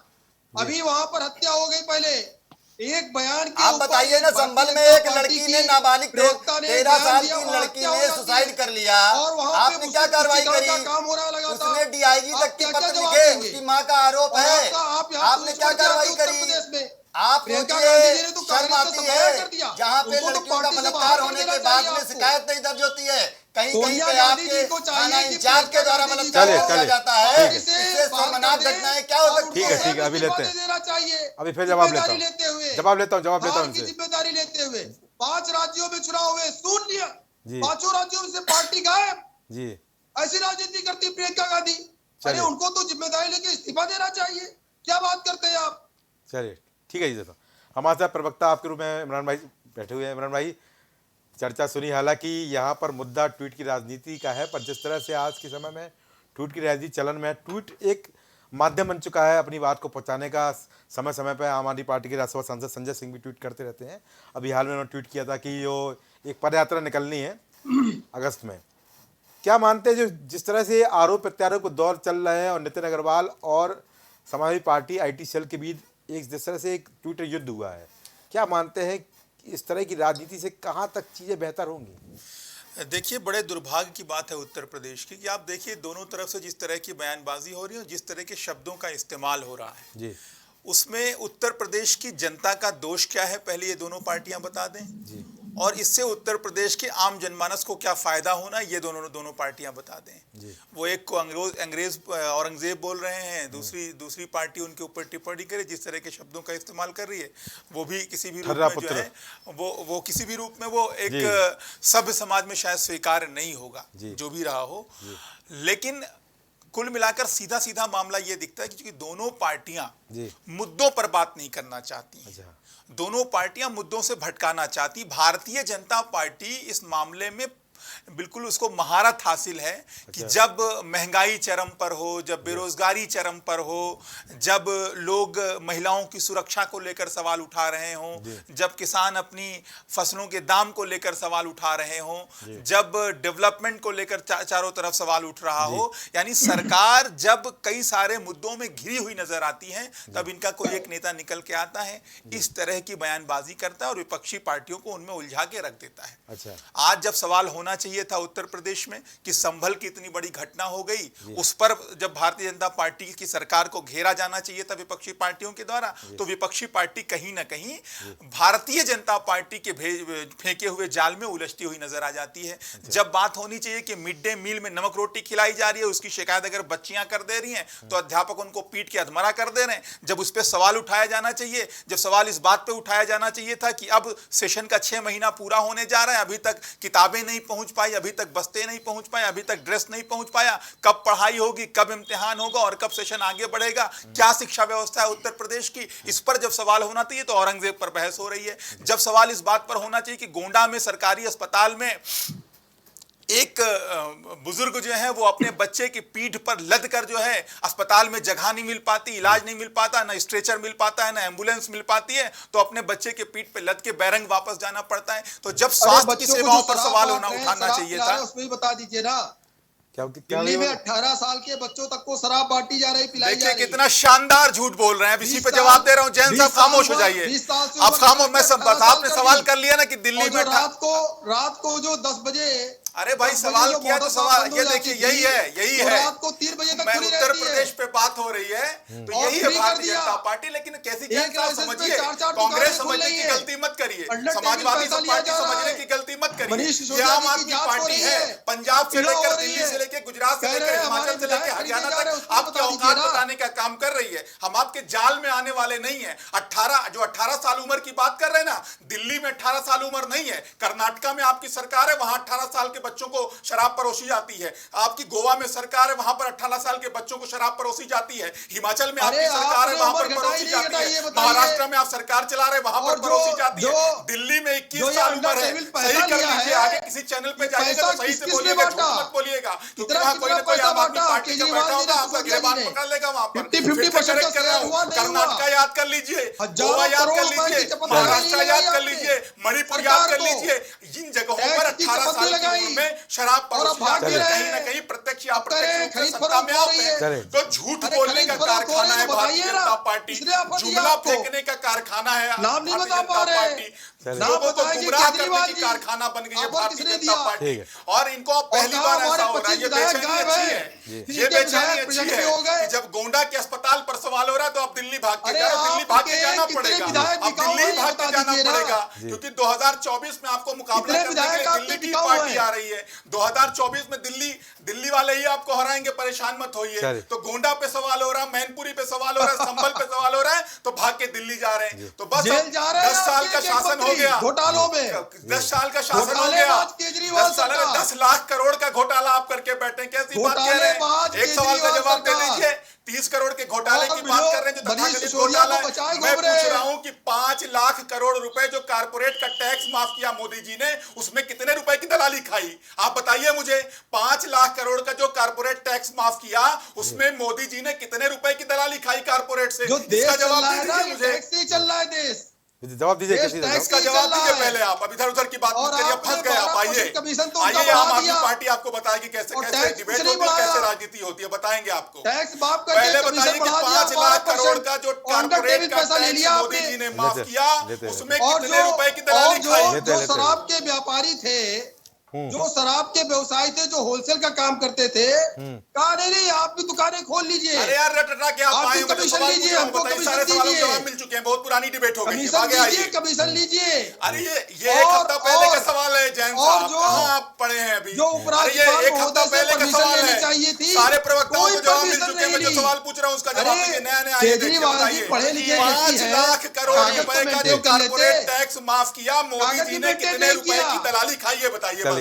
अभी वहां पर हत्या हो गई। पहले एक बयान के आप ऊपर बताइए एक ना भारतीय संभल में जनता एक पार्टी लड़की की ने नाबालिग प्रवक्ता ने 13 बयान साल दिया, की वहाँ लड़की हत्या हो ने जाती सुसाइड है। कर लिया। और वहाँ पे आपने क्या उसकी कार्रवाई पुस्तिका करी? का काम हो रहा है लगातार। उसने डीआईजी आप तक की क्या-क्या पत्र जवाब लिखे, देंगे? उसकी माँ का आरोप और है। आप यहाँ आपने टूरिस्ट क्या बन के आते कार्रवाई हो उत्तर करी? प्रदेश में। आप प्रियंका सोचिए, गांधी जी ने तो शर्म कांग्रेस आती को सफाया कर है दिया। जहाँ पे उनको तो लड़कियों का पार्टी से बलात्कार बाहर होने कर देना के बाद चाहिए में आपको। शिकायत नहीं दर्ज होती है। कहीं कहीं सोनिया पे गांधी आपके जी को चाहिए थाना कि इंचार्ज के प्रियंका द्वारा गांधी जी बलात्कार चलिए, किया चलिए। जाता है। ठीक है। इससे शर्मनाक घटनाएं क्या हो सकती ठीक है, ठीक है, अभी लेते हैं। देना चाहिए। अभी फिर जवाब लेता जिम्मेदारी हूँ। लेते हुए जवाब लेता हूँ हार की उनसे। जिम्मेदारी लेते हुए 5 राज्यों में चुनाव हुए, शून्य। जी। 5 राज्यों से पार्टी गायब। जी। ऐसी राजनीति करती प्रियंका गांधी। अरे चलिए। उनको तो जिम्मेदारी लेके इस्तीफा देना चाहिए। क्या बात करते हैं आप? चलिए, ठीक है जी। देखो, हमारे साथ प्रवक्ता आपके रूप में इमरान भाई बैठे हुए हैं। इमरान भाई, चर्चा सुनी, हालांकि यहाँ पर मुद्दा ट्वीट की राजनीति का है, पर जिस तरह से आज के समय में ट्वीट की राजनीति चलन में है, ट्वीट एक माध्यम बन चुका है अपनी बात को पहुँचाने का। समय समय पर आम आदमी पार्टी के राज्यसभा सांसद संजय सिंह भी ट्वीट करते रहते हैं। अभी हाल में उन्होंने ट्वीट किया था कि जो एक पदयात्रा निकलनी है अगस्त में। क्या मानते हैं जो जिस तरह से आरोप प्रत्यारोप को दौर चल रहे हैं और नितिन अग्रवाल और समाजवादी पार्टी IT सेल के बीच एक जिस तरह से एक ट्विटर युद्ध हुआ है, क्या मानते हैं कि इस तरह की राजनीति से कहाँ तक चीज़ें बेहतर होंगी? देखिए, बड़े दुर्भाग्य की बात है उत्तर प्रदेश की कि आप देखिए दोनों तरफ से जिस तरह की बयानबाजी हो रही है, जिस तरह के शब्दों का इस्तेमाल हो रहा है जी। उसमें उत्तर प्रदेश की जनता का दोष क्या है, पहले ये दोनों पार्टियां बता दें जी। और इससे उत्तर प्रदेश के आम जनमानस को क्या फायदा होना, ये दोनों पार्टियां बता दें। जी। वो एक को अंग्रेज औरंगजेब बोल रहे हैं, दूसरी पार्टी उनके ऊपर टिप्पणी करे, जिस तरह के शब्दों का इस्तेमाल कर रही है, वो भी किसी भी रूप में जो है वो किसी भी रूप में वो एक सभ्य समाज में शायद स्वीकार नहीं होगा, जो भी रहा हो। लेकिन कुल मिलाकर सीधा सीधा मामला ये दिखता है कि दोनों पार्टियां मुद्दों पर बात नहीं करना चाहती हैं। दोनों पार्टियां मुद्दों से भटकाना चाहती। भारतीय जनता पार्टी इस मामले में बिल्कुल उसको महारत हासिल है कि जब महंगाई चरम पर हो, जब बेरोजगारी चरम पर हो, जब लोग महिलाओं की सुरक्षा को लेकर सवाल उठा रहे हों, जब किसान अपनी फसलों के दाम को लेकर सवाल उठा रहे हों, जब डेवलपमेंट को लेकर चारों तरफ सवाल उठ रहा हो, यानी सरकार जब कई सारे मुद्दों में घिरी हुई नजर आती है, तब इनका कोई एक नेता निकल के आता है, इस तरह की बयानबाजी करता है और विपक्षी पार्टियों को उनमें उलझा के रख देता है। अच्छा। आज जब सवाल होना चाहिए था उत्तर प्रदेश में कि संभल की इतनी बड़ी घटना हो गई, उस पर जब भारतीय जनता पार्टी की सरकार को घेरा जाना चाहिए था विपक्षी पार्टियों के द्वारा, तो विपक्षी पार्टी कहीं ना कहीं भारतीय जनता पार्टी के फेंके हुए जाल में उलझती हुई नजर आ जाती है। जब बात होनी चाहिए कि मिड डे मील में नमक रोटी खिलाई जा रही है, उसकी शिकायत अगर बच्चियां कर दे रही हैं तो अध्यापक उनको पीट के अधमरा कर दे रहे हैं। जब उस पर सवाल उठाया जाना चाहिए, जब सवाल इस बात पे उठाया जाना चाहिए था कि अब सेशन का 6 महीना पूरा होने जा रहा है, अभी तक किताबें नहीं पहुंच पाई, अभी तक बस्ते नहीं पहुंच पाए, अभी तक ड्रेस नहीं पहुंच पाया, कब पढ़ाई होगी, कब इम्तिहान होगा और कब सेशन आगे बढ़ेगा, क्या शिक्षा व्यवस्था है उत्तर प्रदेश की, इस पर जब सवाल होना चाहिए तो औरंगजेब पर बहस हो रही है। जब सवाल इस बात पर होना चाहिए कि गोंडा में सरकारी अस्पताल में एक बुजुर्ग जो है वो अपने बच्चे की पीठ पर लद कर जो है अस्पताल में जगह नहीं मिल पाती, इलाज नहीं मिल पाता, ना स्ट्रेचर मिल पाता है, ना एम्बुलेंस मिल पाती है, तो अपने बच्चे के पीठ पे लद के बैरंग वापस जाना पड़ता है। तो जब स्वास्थ्य की सेवाओं पर सवाल उठाना चाहिए था, उसमें भी बता दीजिए ना। क्या दिल्ली में 18 साल के बच्चों तक को शराब बांटी जा रही, पिलाई जा देखिए रही। कितना शानदार झूठ बोल रहे हैं। अब इसी पे जवाब दे रहा हूं। जैन साहब खामोश हो जाइए। 20 साल से आप उम्र खामोश, का मैं सब बच्चा बस आपने 18 सवाल साल कर लिया ना कि दिल्ली और जो में रात को जो 10 बजे, अरे भाई 10 सवाल बजे किया तो जो सवाल बंद हो ये जाती देखिए थी, यही तो है। रात को 3 बजे तक मैं खुली उत्तर रहती है। प्रदेश पे बात हो रही है तो और यही है फ्री कर भारतीय दिया। जनता पार्टी। लेकिन कैसी एक जैन साहब लाइसेंस पे समझिए, 4-4 कांग्रेस दुकानें खुल समझने रही की है। गलती मत करिए, अंडर समाजवादी टेबल पैसा लिया पार्टी जा रहा समझने है। की गलती मत करिए। मनीष ये सिसोदिया आम जी की आदमी जांच हो पार्टी रही है, है। पंजाब से पीड़ा हो लेकर रही दिल्ली है। से लेकर गुजरात से कह रहे लेकर हैं हिमाचल हमारे से लेकर विधायक हरियाणा खरीदे जा रहे हैं, तक उसको आपके बता औकात दीजिए ना। बताने का काम कर रही है। हम आपके जाल में आने वाले नहीं है। 18 साल उम्र की बात कर रहे हैं ना, दिल्ली में 18 साल उम्र नहीं है। कर्नाटका में आपकी सरकार है, वहां 18 साल के बच्चों को शराब परोसी जाती है। आपकी गोवा में सरकार है, वहां पर 18 साल के बच्चों को शराब परोसी जाती है। हिमाचल में आपकी सरकार है, वहां पर परोसी जाती है। महाराष्ट्र में आप सरकार चला रहे, वहां पर परोसी जाती है। दिल्ली में 21 साल उम्र है। सही कर लीजिए, आगे किसी चैनल पे जाइएगा तो सही से बोलिएगा, झूठ मत बोलिएगा, क्योंकि वहां कोई ना कोई आम आदमी पार्टी का बैठा होगा, आपका गिरबान पकड़ लेगा वहां पर। 50% करेक्ट कर रहा हूं। कर्नाटका याद कर लीजिए, गोवा याद कर लीजिए, महाराष्ट्र याद कर लीजिए, मणिपुर याद कर लीजिए। इन जगहों पर 18 साल की उम्र में शराब परोसी जाती है। कहीं ना कहीं प्रत्यक्ष या अप्रत्यक्ष रूप से सत्ता में आप हैं। तो झूठ बोलने का कारखाना है भारतीय जनता पार्टी, जुमला फेंकने का कारखाना है भारतीय जनता पार्टी, लोगों को गुमराह करने की कारखाना बन गई है भारतीय जनता पार्टी। और इनको अब पहली बार ऐसा हो रहा है, ये बेचैनी अच्छी है, ये बेचैनी अच्छी है कि जब गोंडा के अस्पताल पर सवाल हो रहा है तो अब दिल्ली भाग के जा रहे हो। दिल्ली भाग के जाना पड़ेगा, अब दिल्ली भाग के जाना पड़ेगा, क्योंकि 2024 में आपको मुकाबला करने के लिए दिल्ली की पार्टी आ रही है। 2024 में दिल्ली वाले ही आपको हराएंगे, परेशान मत होइए। तो गोंडा पे सवाल हो रहा है, मैनपुरी पे सवाल हो रहा है, संभल पे सवाल हो रहा है, तो भाग के दिल्ली जा रहे हैं। तो बस 10 साल का शासन हो गया, घोटालों में 10 साल का शासन हो गया, 10 लाख करोड़ का घोटाला आप करके बैठे। कैसी बात कह रहे हैं? एक सवाल का जवाब दे दीजिए। 30 करोड़ के घोटाले की बात कर रहे हैं, जो तथाकथित घोटाला है। मैं पूछ रहा हूं कि 5 लाख करोड़ रुपए जो कारपोरेट का टैक्स माफ किया मोदी जी ने, उसमें कितने रुपए की दलाली खाई? आप बताइए मुझे। 5 लाख करोड़ का जो कारपोरेट टैक्स माफ किया, उसमें मोदी जी ने कितने रुपए की दलाली खाई कारपोरेट से? इसका जवाब दे दीजिए मुझे। टैक्स ही चल रहा है देश। जवाब दीजिए, इसका जवाब दीजिए पहले आप। अब इधर उधर की बात मत करिए, फंस गए आप। आइए आम आदमी पार्टी आपको बताएगी कैसे कैसे डिबेट होती है, कैसे राजनीति होती है, बताएंगे आपको। टैक्स माफ कर पहले बताइए कि 5 लाख करोड़ का जो कारपोरेट का टैक्स मोदी जी ने माफ किया, उसमें कितने रुपए की दलाली खाई? जो शराब के व्यापारी थे, जो शराब के व्यवसायी थे, जो होलसेल का काम करते थे, कहा नहीं आप भी दुकानें खोल लीजिए। अरे यार रटना क्या आप पाए, भी कमीशन लीजिए, हमको बताइए। कमीशन सारे सवालों के दीजिए। जवाब मिल चुके हैं, बहुत पुरानी डिबेट हो गई है, कमीशन आगे लीजिए, आइए। कमीशन लीजिए। अरे ये एक हफ्ता पहले का सवाल है जैन साहब, कहाँ आप पढ़े हैं अभी? जो अरे ये एक हफ्ता पहले का सवाल है, चाहिए थी, सारे प्रवक्ताओं को जवाब मिल परमिशन चुके हैं। मैं जो नहीं सवाल पूछ रहा हूँ उसका जवाब दीजिए। नया नया केजरीवाल जी पढ़े लिखे 5 लाख करोड़ रुपए का जो कारपोरेट टैक्स माफ किया, मोदी जी ने कितने रुपए की दलाली खाई है बताइए बस।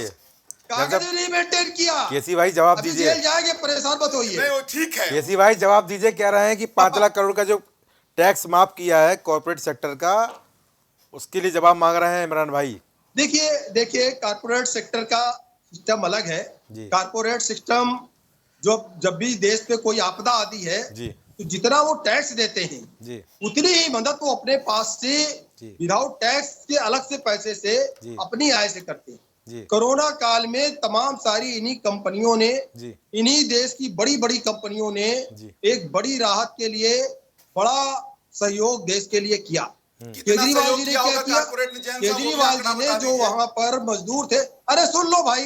मेंटेन किया। केसी भाई जवाब अभी दीजिए। जेल जाएंगे, परेशान मत होइए। नहीं वो ठीक है। केसी भाई जवाब दीजिए। कह रहे हैं कि 5 लाख करोड़ का जो टैक्स माफ किया है कॉर्पोरेट सेक्टर का, उसके लिए जवाब मांग रहे हैं इमरान भाई। देखिए कारपोरेट सेक्टर का सिस्टम अलग है। कारपोरेट सिस्टम जब भी देश पे कोई आपदा आती है जी, तो जितना वो टैक्स देते हैं जी, उतनी ही मदद वो अपने पास से विदाउट टैक्स के अलग से पैसे से अपनी आय से करते हैं। कोरोना काल में तमाम सारी इन्हीं कंपनियों ने, इन्हीं देश की बड़ी बड़ी कंपनियों ने एक बड़ी राहत के लिए बड़ा सहयोग देश के लिए किया। केजरीवाल जी ने क्या किया? केजरीवाल जी ने जो वहां पर मजदूर थे, अरे सुन लो भाई,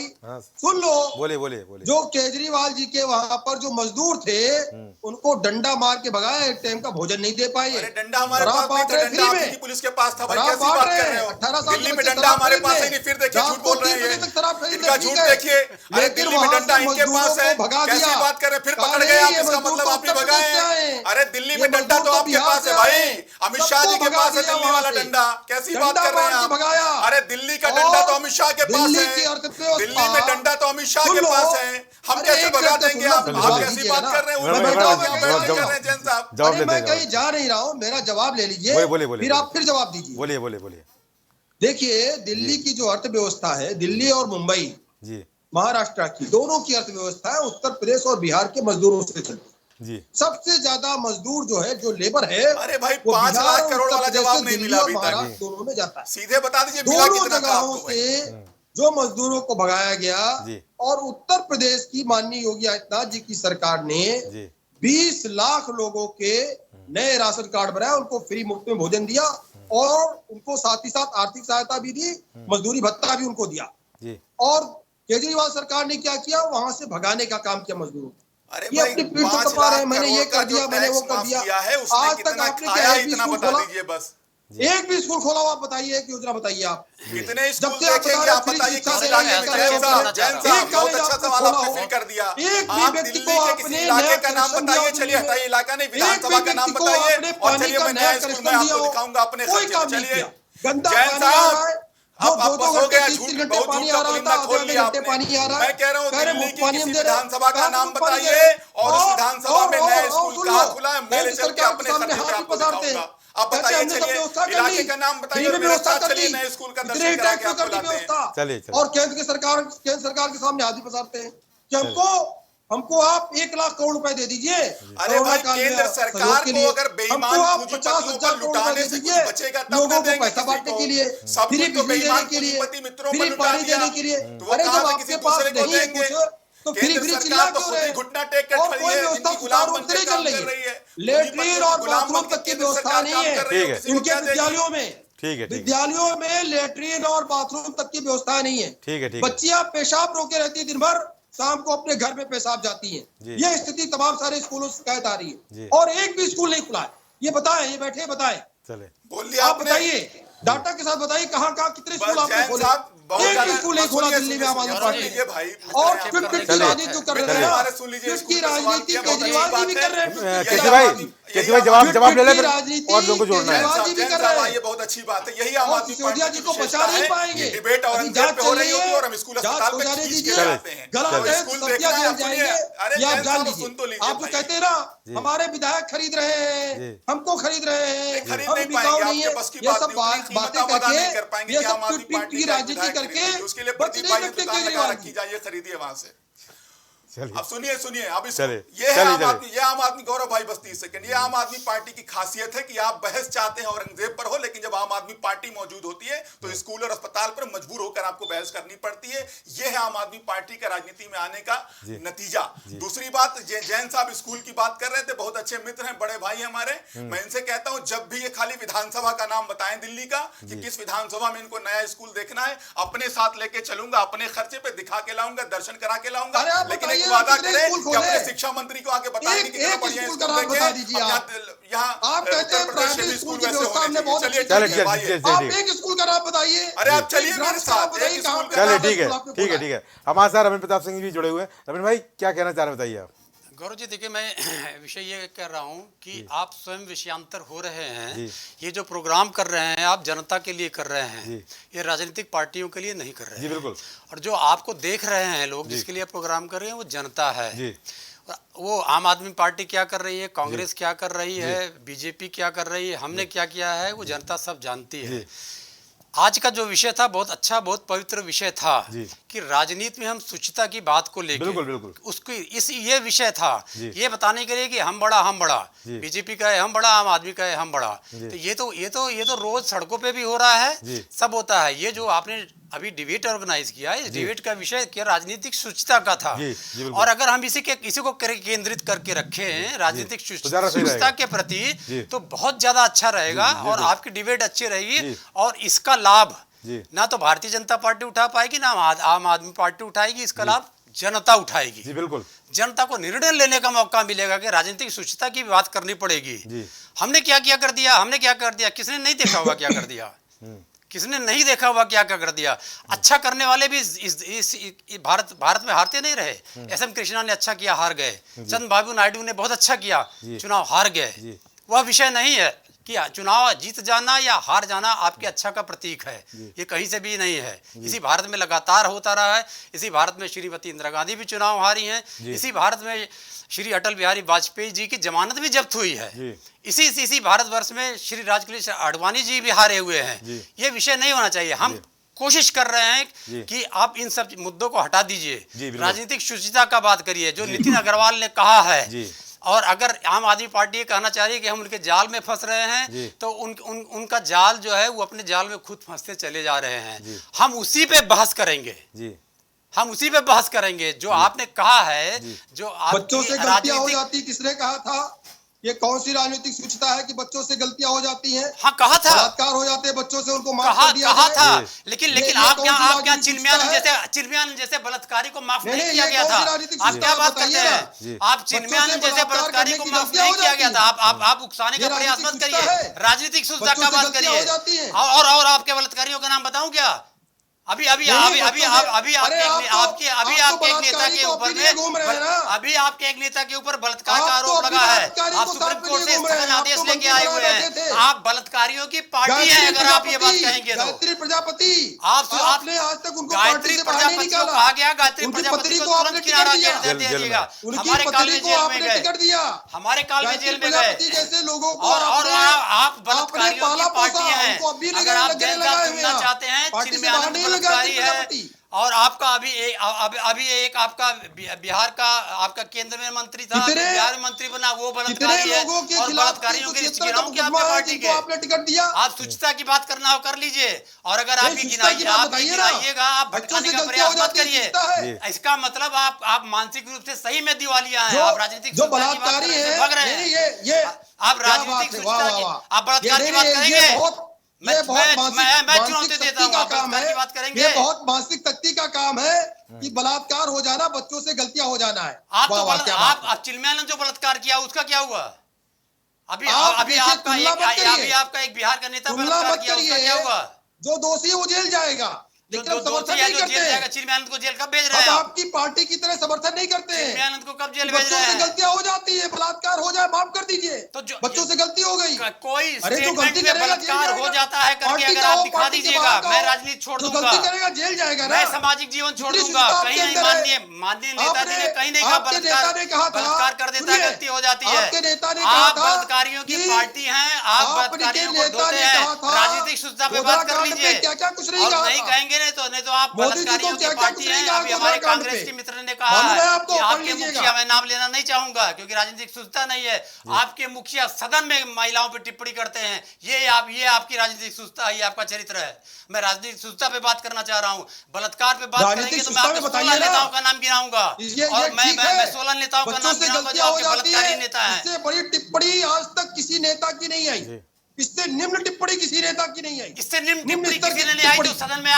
सुन लो, बोले। जो केजरीवाल जी के वहां पर जो मजदूर थे, उनको डंडा मार के भगाया, एक टाइम का भोजन नहीं दे पाए। अरे डंडा हमारे पास नहीं था, डंडा आपकी पुलिस के पास था भाई, कैसी बात कर रहे हो? दिल्ली में डंडा हमारे पास ही नहीं। फिर देखिए झूठ बोल रहे हैं, इनका झूठ देखिए। अरे दिल्ली में डंडा इनके पास है, कैसी बात कर रहे हैं? फिर पकड़ गए आप, इसका मतलब आप ही भगाए। अरे दिल्ली में डंडा तो आपके पास है भाई, अमित शाह जी के पास है दिल्ली वाला डंडा, कैसी बात कर रहे हैं आप? अरे दिल्ली का डंडा तो अमित शाह के पास है, दिल्ली में डंडा तो अमित शाह के पास है, हम कैसे भगा देंगे? आप कैसी बात कर रहे हैं जैन साहब? अरे मैं कहीं जा नहीं रहा हूँ, मेरा जवाब ले लीजिए, फिर आप फिर जवाब दीजिए। बोलिए। देखिए दिल्ली की जो अर्थव्यवस्था है, दिल्ली और मुंबई, महाराष्ट्र की, दोनों की अर्थव्यवस्था है उत्तर प्रदेश और बिहार के मजदूरों से चलती है। जी सबसे ज्यादा मजदूर जो है, जो लेबर है, अरे भाई, वो 5 बिहार लाख और करोड़ उत्तर वाला प्रदेश जवाब से नहीं दिल्ली मिला और अभी तक। महाराष्ट्र दोनों में जाता है। सीधे बता दीजिए मिला दोनों कितना था जगहों आपको भाई? से जो मजदूरों को भगाया गया, जी। और उत्तर प्रदेश की माननीय योगी आदित्यनाथ जी की सरकार ने जी 20 लाख लोगों के नए राशन कार्ड बनाए, उनको फ्री मुफ्त में भोजन दिया, और उनको साथ ही साथ आर्थिक सहायता भी दी, मजदूरी भत्ता भी उनको दिया। जी और केजरीवाल सरकार ने क्या किया, वहां से भगाने का काम किया मजदूरों को। अरे ये भाई, अपनी पीठ पर 5 तपा रहे लाख हैं, मैंने ये करोड़ कर का जो दिया, मैंने वो टैक्स कर माफ दिया। किया है, उसने आज तक कितना आपने खाया क्या है, एक भी इतना स्कूल बता खोला? दीजिए बस। एक भी स्कूल खोला हुआ बताइए, एक योजना बताइए आप। कितने जब स्कूल से आप देखेंगे बता आप रहे बताइए शिक्षा किस दे इलाके रहे में? हैं, जैन साहब, एक जैन साहब, बहुत कॉलेज अच्छा आपने सवाल खोला आपने हो, फिर कर दिया। एक भी आप व्यक्ति दिल्ली को के किसी आपने इलाके नया का नाम कनेक्शन बताइए, दिया चलिए दिल्ली में। हटाइए इलाका नहीं, एक विधानसभा भी का नाम व्यक्ति को बताइए, आपने और पानी चलिए का मैं नया नया स्कूल कनेक्शन में आपको दिया हो, दिखाऊंगा अपने कोई खर्चे काम पे। नहीं चलिए किया। गंदा जैन पानी आ साहब, रहा है, अब जो 2 बस हो घंटे गया 3 झूठ, घंटे बहुत पानी झूठ आ का रहा पुलिंदा था, खोल आधे लिया घंटे आपने। पानी आ रहा है। मैं कह रहा हूँ कह रहे दिल्ली मुफ्त की पानी हम किसी दे रहे हैं। विधानसभा का कहा नाम मुफ्त पानी दे बताइए, रहे हैं। और उस विधानसभा में नया स्कूल सुन कहाँ लो, खुला है, मैं केंद्र ले चल के सरकार अपने के सामने खर्चे पे हाथ आपको पसारते हैं। दिखाऊंगा। आप कहते हैं बताइए, हमने सब चलिए व्यवस्था कर इलाके ली, का नाम बताइए फ्री और में मेरे व्यवस्था साथ कर चलिए दी, नए स्कूल का इतने दर्शन करा टैक्स के में कर आपको दी लाते हैं। व्यवस्था। चलिए, चलिए। और केंद्र सरकार के सामने हाथ भी पसारते हैं कि हमको आप 1 लाख करोड़ रुपए दे दीजिए। अरे कोरोना भाई, काल में केंद्र सहयोग सरकार के को लिए। अगर बेईमान हमको आप पूंजीपतियों 50,000 पर करोड़ रुपए लुटाने दे से कुछ दीजिए, बचेगा तब लोगों न को देंगे पैसा किसी बांटने को। के लिए, सब फ्री कुछ तो बिजली बेईमान देने के लिए, पूंजीपति मित्रों पर फ्री लुटा पानी दिया। देने के लिए। तो वो अरे कहाँ जब से आपके किसी पास दूसरे को नहीं है देंगे? कुछ, तो फ्री केंद्र फ्री सरकार चिल्ला तो क्यों खुद रहे ही हैं? घुटना टेक कर और खड़ी कोई है, व्यवस्था जिनकी गुलाम सुचारू बन रूप से के नहीं काम चल रही कर रही है। है। लेटरिन और गुलाम बाथरूम बन के तक की केंद्र व्यवस्था सरकार नहीं काम है कर रही है, ठीक है। किसी को इनके क्या देगी? विद्यालयों में। ठीक है, ठीक है। विद्यालयों में लेटरिन और बाथरूम तक की व्यवस्था नहीं है। ठीक है, ठीक है। बच्चियां पेशाब रोके रहती है दिन भर, शाम को अपने घर में पेशाब जाती जी। हैं। ये स्थिति तमाम सारे स्कूलों से शिकायत आ रही जी। है, और एक भी स्कूल नहीं खुला है। ये बताएं, ये बैठे बताएं, चले बोल दिया आप आपने। बताइए, डाटा के साथ बताइए कहाँ कितने स्कूल बस आपने जैन खोले? साहब, बहुत एक भी ज्यादा- स्कूल नहीं बस खोला सुनिए, दिल्ली में सुनिए, आम आदमी सुनिए, पार्टी सुनिए भाई, और मित्र फिर हैं, की चलिए। राजनीति जो कर रहे चलिए। हमारे हैं, सुन लीजिए, फिर स्कूल की पे सवाल राजनीति किया, बहुत अच्छी केजरीवाल जी बात भी है। कर रहे हैं। केजरीवाल केजरीवाल जवाब ले ले फिर, राजनीति और लोगों को जोड़ना केजरीवाल है। जी भी जैन कर साहब, रहे हैं। ये बहुत अच्छी बात है। यही आम और आदमी सिसोदिया पार्टी जी की को बचा विशेषता नहीं है पाएंगे। कि डिबेट अभी औरंगजेब जांच पे हो चल रही रही होती है है, और हम स्कूल जांच अस्पताल हो पे जाने खींच के दीजिए। ले आते हैं। गलत तो है, स्कूल सत्या देखना है, जेल आप सुनिए। जाएंगे। अरे ये आप जैन जान साहब, लीजिए। सुन तो लीजिए आप जो भाई। कहते हैं ना, हमारे विधायक खरीद रहे जी। हैं, हमको खरीद रहे हैं, खरीद हम नहीं बिकाऊ पाएंगे, नहीं आपके है, बस की ये बात सब नहीं, उतनी बातें कीमत आप अदा करके, नहीं कर पाएंगे ये कि सब आम आदमी पीट पार्टी की का राजनीति विधायक करके खरीदिए। उसके लिए बच प्रदीप नहीं भाई सकते दुकान लगा केजरीवाल रखी जी। जाइए, खरीदिए वहां से। चलिए। अब सुनिए सुनिए, अब इसको चलिए, ये है चलिए, आम चलिए। आदमी, ये आम आदमी, गौरव भाई बस 30 सेकंड, ये आम आदमी पार्टी की खासियत है कि आप बहस चाहते हैं औरंगजेब पर हो, लेकिन जब आम आदमी पार्टी मौजूद होती है तो स्कूल और अस्पताल पर मजबूर होकर आपको बहस करनी पड़ती है। ये है आम आदमी पार्टी का राजनीति में आने का नतीजा। दूसरी बात, जैन साहब स्कूल की बात कर रहे थे, बहुत अच्छे मित्र हैं, बड़े भाई हमारे। मैं इनसे कहता हूं, जब भी ये खाली विधानसभा का नाम बताएं दिल्ली का कि किस विधानसभा में इनको नया स्कूल देखना है, अपने साथ लेके चलूंगा, अपने खर्चे पे दिखा के लाऊंगा, दर्शन करा के लाऊंगा। अरे आप लेकिन बताइए एक ना, वादा कितने करें स्कूल कि खोले? अपने शिक्षा मंत्री को आके बताएंगे कि कितना एक बढ़िया स्कूल स्कूल का नाम देखें। बता दीजिए अब आप। यहाँ आप कहते हैं उत्तर प्रदेश में प्राइमरी भी स्कूल स्कूल की वैसे व्यवस्था होने हमने चाहिए। बहुत चलिए अच्छी चलिए, की चलिए, है। चलिए, आप चलिए। एक स्कूल का नाम बताइए। अरे आप चलिए एक मेरे ब्रांच का साथ, नाम बताइए, एक कहाँ स्कूल पे का चलिए, नाम ठीक है, स्कूल आपने ठीक है, खोला ठीक है। हमारे साथ रविंद्र प्रताप सिंह जी भी जुड़े हुए हैं। रविंद्र भाई, क्या कहना चाह रहे हैं, बताइए आप। गौरव जी, देखिए, मैं विषय ये कह रहा हूँ कि आप स्वयं विषयांतर हो रहे हैं। ये जो प्रोग्राम कर रहे हैं, आप जनता के लिए कर रहे हैं, ये राजनीतिक पार्टियों के लिए नहीं कर रहे जी, हैं। बिल्कुल। और जो आपको देख रहे हैं लोग, जिसके लिए प्रोग्राम कर रहे हैं, वो जनता है। जी। वो आम आदमी पार्टी क्या कर रही है, कांग्रेस क्या कर रही है, बीजेपी क्या कर रही है, हमने क्या किया है, वो जनता सब जानती है। आज का जो विषय था, बहुत अच्छा, बहुत पवित्र विषय था कि राजनीति में हम शुचिता की बात को लेकर, बिल्कुल, बिल्कुल। उसकी ये विषय था, ये बताने के लिए कि हम बड़ा, बीजेपी का है हम बड़ा, आम आदमी का है हम बड़ा। तो ये तो रोज सड़कों पे भी हो रहा है, सब होता है। ये जो आपने अभी डिबेट ऑर्गेनाइज किया, इस डिबेट का विषय क्या राजनीतिक शुचिता का था। और अगर हम इसी को केंद्रित करके रखें राजनीतिक शुचिता के प्रति, तो बहुत ज्यादा अच्छा रहेगा और आपकी डिबेट अच्छी रहेगी। और इसका लाभ ना तो भारतीय जनता पार्टी उठा पाएगी, ना आम आदमी पार्टी उठाएगी, इसका लाभ जनता उठाएगी। जी, बिल्कुल। जनता को निर्णय लेने का मौका मिलेगा कि राजनीतिक शुचिता की बात करनी पड़ेगी। हमने क्या कर दिया, किसने नहीं देखा हुआ क्या कर दिया, किसने नहीं देखा हुआ क्या कर दिया। अच्छा करने वाले भी इस भारत में हारते नहीं रहे। एस.एम. कृष्णा ने अच्छा किया, हार गए। चंद्रबाबू नायडू ने बहुत अच्छा किया, चुनाव हार गए। वह विषय नहीं है कि चुनाव जीत जाना या हार जाना आपके अच्छा का प्रतीक है, ये कहीं से भी नहीं है। इसी भारत में लगातार होता रहा है। इसी भारत में श्रीमती इंदिरा गांधी भी चुनाव हारी हैं। इसी भारत में श्री अटल बिहारी वाजपेयी जी की जमानत भी जब्त हुई है। इसी भारतवर्ष में श्री राजकिशोर आडवाणी जी भी हारे हुए हैं। ये विषय नहीं होना चाहिए। हम कोशिश कर रहे हैं कि आप इन सब मुद्दों को हटा दीजिए, राजनीतिक शुचिता का बात करिए, जो नितिन अग्रवाल ने कहा है। और अगर आम आदमी पार्टी ये कहना चाह रही है कि हम उनके जाल में फंस रहे हैं, तो उनका जाल जो है वो अपने जाल में खुद फंसते चले जा रहे हैं। हम उसी पे बहस करेंगे, हम उसी पे बहस करेंगे जो आपने कहा है। जो बच्चों से गलतियां हो जाती, किसने कहा था? ये कौन सी राजनीतिक सूचना है कि बच्चों से गलतियां हो जाती हैं? हाँ, कहा था, बलात्कार हो जाते हैं बच्चों से, उनको माफ कर दिया कहा जाए। था। लेकिन आप क्या चिन्मयानंद जैसे बलात्कारी को माफ नहीं किया गया था? आप क्या बात करते हैं? आप चिन्मयानंद जैसे बलात्कारी को माफ नहीं किया गया था? आप उकसाने का प्रयास मत करिए, राजनीतिक शुद्धता का बात करिए। और आपके बलात्कारियों का नाम बताऊं क्या? अभी आपके एक नेता के ऊपर बलात्कार का आरोप लगा है। आप सुप्रीम कोर्ट से स्थगन आदेश लेके आए हुए हैं। आप बलात्कारियों की पार्टी है, अगर आप ये बात कहेंगे तो। गायत्री प्रजापति, आपने आज तक उनको गायत्री प्रजापति को कहा गया, गायत्री प्रजापति को तुरंत किनारा दे दीजिएगा। हमारे काल में जेल में गए, हमारे काल में जेल में गए। जैसे लोगों को और आप बलात्कारियों की पार्टी हैं। अगर आप गैरकानूनी सुनना चाहते हैं, चिन्मयानंद बलात्कारी है। और आपका अभी एक आपका बिहार का आपका केंद्र में मंत्री था, बिहार में मंत्री बना, वो बलात्कारी है। और बलात्कारियों की लिस्ट गिनाऊं क्या आपके पार्टी के? आपने टिकट दिया। आप शुचिता की बात करना हो कर लीजिए, और अगर आप गिनाइएगा, आप भटकाने का प्रयास मत करिए। इसका मतलब आप मानसिक रूप से सही में दिवालिया हैं। आप राजनीतिक जो बलात्कारी है, भाग रहे हैं। आप राजनीतिक शुचिता की, आप बलात्कार की बात करेंगे? मैं चुनौती देता हूं, की बात करेंगे? ये बहुत मानसिक तख्ती का काम है कि बलात्कार हो जाना, बच्चों से गलतियां हो जाना है। आप चिन्मयानंद जो बलात्कार किया उसका क्या हुआ? अभी आपका एक बिहार का नेता बलात्कार किया, उसका क्या हुआ? जो दोषी वो जेल जाएगा, लेकिन जो दोषी है जो जेल जाएगा। चिन्मयानंद को जेल कब भेज रहे हैं? आपकी पार्टी की तरह समर्थन नहीं करते हैं। चिन्मयानंद को कब जेल भेज रहे हैं? गलतियां हो जाती है, बलात्कार हो जाए माफ कर दीजिए। तो बच्चों से गलती हो गई, कोई स्टेटमेंट में बलात्कार हो जाता है करके अगर आप दिखा दीजिएगा, मैं राजनीति छोड़ दूंगा। गलती करेगा जेल जाएगा, मैं सामाजिक जीवन छोड़ दूंगा। कहीं नहीं, माननीय नेताजी ने कहीं नहीं कहा बलात्कार कर देता है, गलती हो जाती है। आप बलात्कारियों की पार्टी हैं, आप बलात्कारियों को धोते हैं। राजनीतिक शुद्धता पे बात कर लीजिए, और नहीं कहेंगे नहीं तो आप बलात्कारियों की पार्टी है। अभी हमारे कांग्रेस के मित्र ने कहा है कि आपके मुखिया, मैं नाम लेना नहीं चाहूंगा क्योंकि राजनीतिक शुद्धता नहीं है, आपके मुखिया सदन में महिलाओं पर टिप्पणी करते हैं। ये आपकी राजनीतिक शुद्धता है, ये आपका चरित्र है। मैं राजनीतिक शुद्धता पे बात करना चाह रहा हूँ। बलात्कार पे बात करेंगे तो मैं आपके 16 नेताओं का नाम गिनाऊंगा, और मैं 16 नेताओं का नाम गिनाऊंगा जो आपके बलात्कारी नेता है। इससे बड़ी टिप्पणी आज तक किसी नेता की नहीं आई, इससे निम्न टिप्पणी किसी नेता की नहीं आई। इससे निम्न टिप्पणी किसी ने नहीं आई जो सदन पे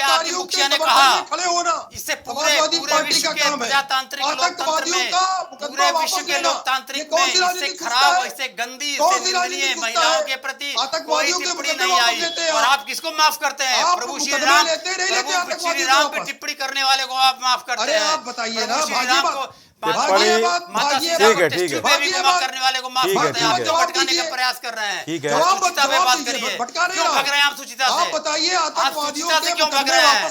आपके मुखिया ने कहा। खड़े होना इससे पूरे विश्व के प्रजातांत्रिक लोकतंत्र में, पूरे विश्व के लोकतांत्रिक में इससे खराब, इससे गंदी, इससे निंदनीय महिलाओं के प्रति कोई टिप्पणी नहीं आई। और आप किसको माफ करते हैं? प्रभु श्री राम पे टिप्पणी करने वाले को आप माफ करते हैं। आप बताइए ना, करने वाले को माफ करते हैं, जो भटकाने का प्रयास कर रहे हैं। सुचिता पे बात करिए, क्यों भाग रहे हैं आप सुचिता से? आप बताइए, आप सुचिता से क्यों भाग रहे हैं?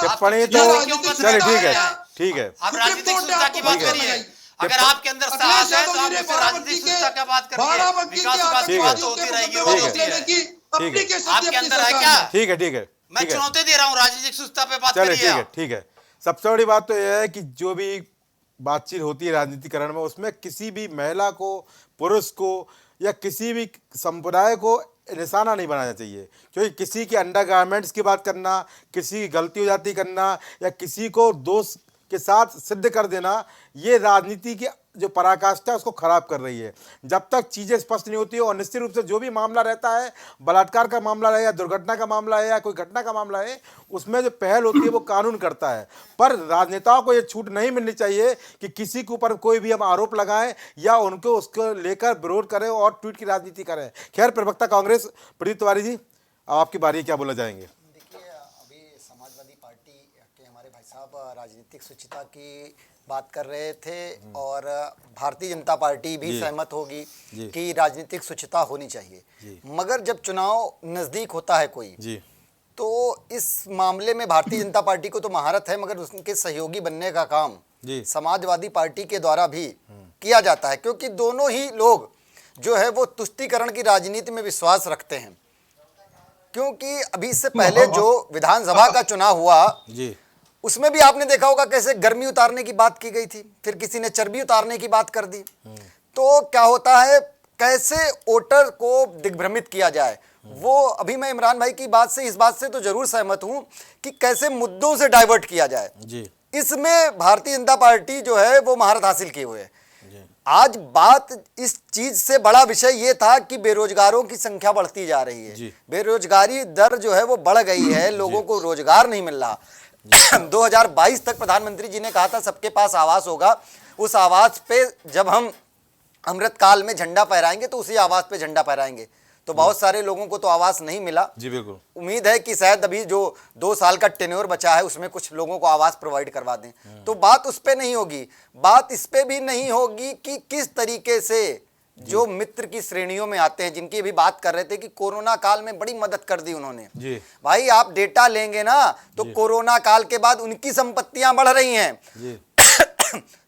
टिप्पणी तो चलिए ठीक है। आप राजनीतिक शुद्धता की बात करिए। अगर आपके अंदर साहस है तो आप मुझसे राजनीतिक शुद्धता की बात करिए। विकास की बात होती रहेगी, वो होती है। आपके अंदर है क्या? ठीक है। मैं चुनौती दे रहा हूँ, राजनीतिक शुद्धता पे बात करिए। ठीक है। सबसे बड़ी बात तो यह है कि जो भी बातचीत होती है राजनीतिकरण में, उसमें किसी भी महिला को, पुरुष को या किसी भी समुदाय को निशाना नहीं बनाना चाहिए। क्योंकि किसी के अंडरगारमेंट्स की बात करना, किसी की गलती हो जाती करना, या किसी को दोष के साथ सिद्ध कर देना, ये राजनीति की जो पराकाष्ठा है उसको खराब कर रही है। जब तक चीज़ें स्पष्ट नहीं होती है, और निश्चित रूप से जो भी मामला रहता है, बलात्कार का मामला है या दुर्घटना का मामला है या कोई घटना का मामला है, उसमें जो पहल होती है वो कानून करता है। पर राजनेताओं को ये छूट नहीं मिलनी चाहिए कि किसी के ऊपर कोई भी हम आरोप लगाएं या उनको उसको लेकर विरोध करें और ट्वीट की राजनीति करें। खैर, प्रवक्ता कांग्रेस प्रदीप तिवारी जी, आपकी बारी, क्या बोला जाएंगे? देखिए, अभी समाजवादी पार्टी के हमारे भाई साहब राजनीतिक शुचिता की बात कर रहे थे, और भारतीय जनता पार्टी भी सहमत होगी कि राजनीतिक शुचिता होनी चाहिए। मगर जब चुनाव नज़दीक होता है कोई, तो इस मामले में भारतीय जनता पार्टी को तो महारत है, मगर उनके सहयोगी बनने का काम समाजवादी पार्टी के द्वारा भी किया जाता है, क्योंकि दोनों ही लोग जो है वो तुष्टीकरण की राजनीति में विश्वास रखते हैं। क्योंकि अभी इससे पहले जो विधानसभा का चुनाव हुआ जी, उसमें भी आपने देखा होगा कैसे गर्मी उतारने की बात की गई थी, फिर किसी ने चर्बी उतारने की बात कर दी। तो क्या होता है, कैसे वोटर को दिग्भ्रमित किया जाए, वो अभी मैं इमरान भाई की बात से इस बात से तो जरूर सहमत हूं कि कैसे मुद्दों से डाइवर्ट किया जाए जी, इसमें भारतीय जनता पार्टी जो है वो महारत हासिल किए हुए है। आज बात इस चीज से बड़ा विषय ये था कि बेरोजगारों की संख्या बढ़ती जा रही है, बेरोजगारी दर जो है वो बढ़ गई है, लोगों को रोजगार नहीं मिल रहा। 2022 तक प्रधानमंत्री जी ने कहा था सबके पास आवास होगा, उस आवास पे जब हम अमृतकाल में झंडा फहराएंगे तो उसी आवास पे झंडा फहराएंगे। तो बहुत सारे लोगों को तो आवास नहीं मिला। जी बिल्कुल, उम्मीद है कि शायद अभी जो 2 साल का टेन्योर बचा है उसमें कुछ लोगों को आवास प्रोवाइड करवा दें। तो बात उस पे नहीं होगी, बात इस पे भी नहीं होगी कि किस तरीके से जो मित्र की श्रेणियों में आते हैं, जिनकी भी बात कर रहे थे कि कोरोना काल में बड़ी मदद कर दी उन्होंने। जी, भाई आप डेटा लेंगे ना तो कोरोना काल के बाद उनकी संपत्तियां बढ़ रही हैं, जी,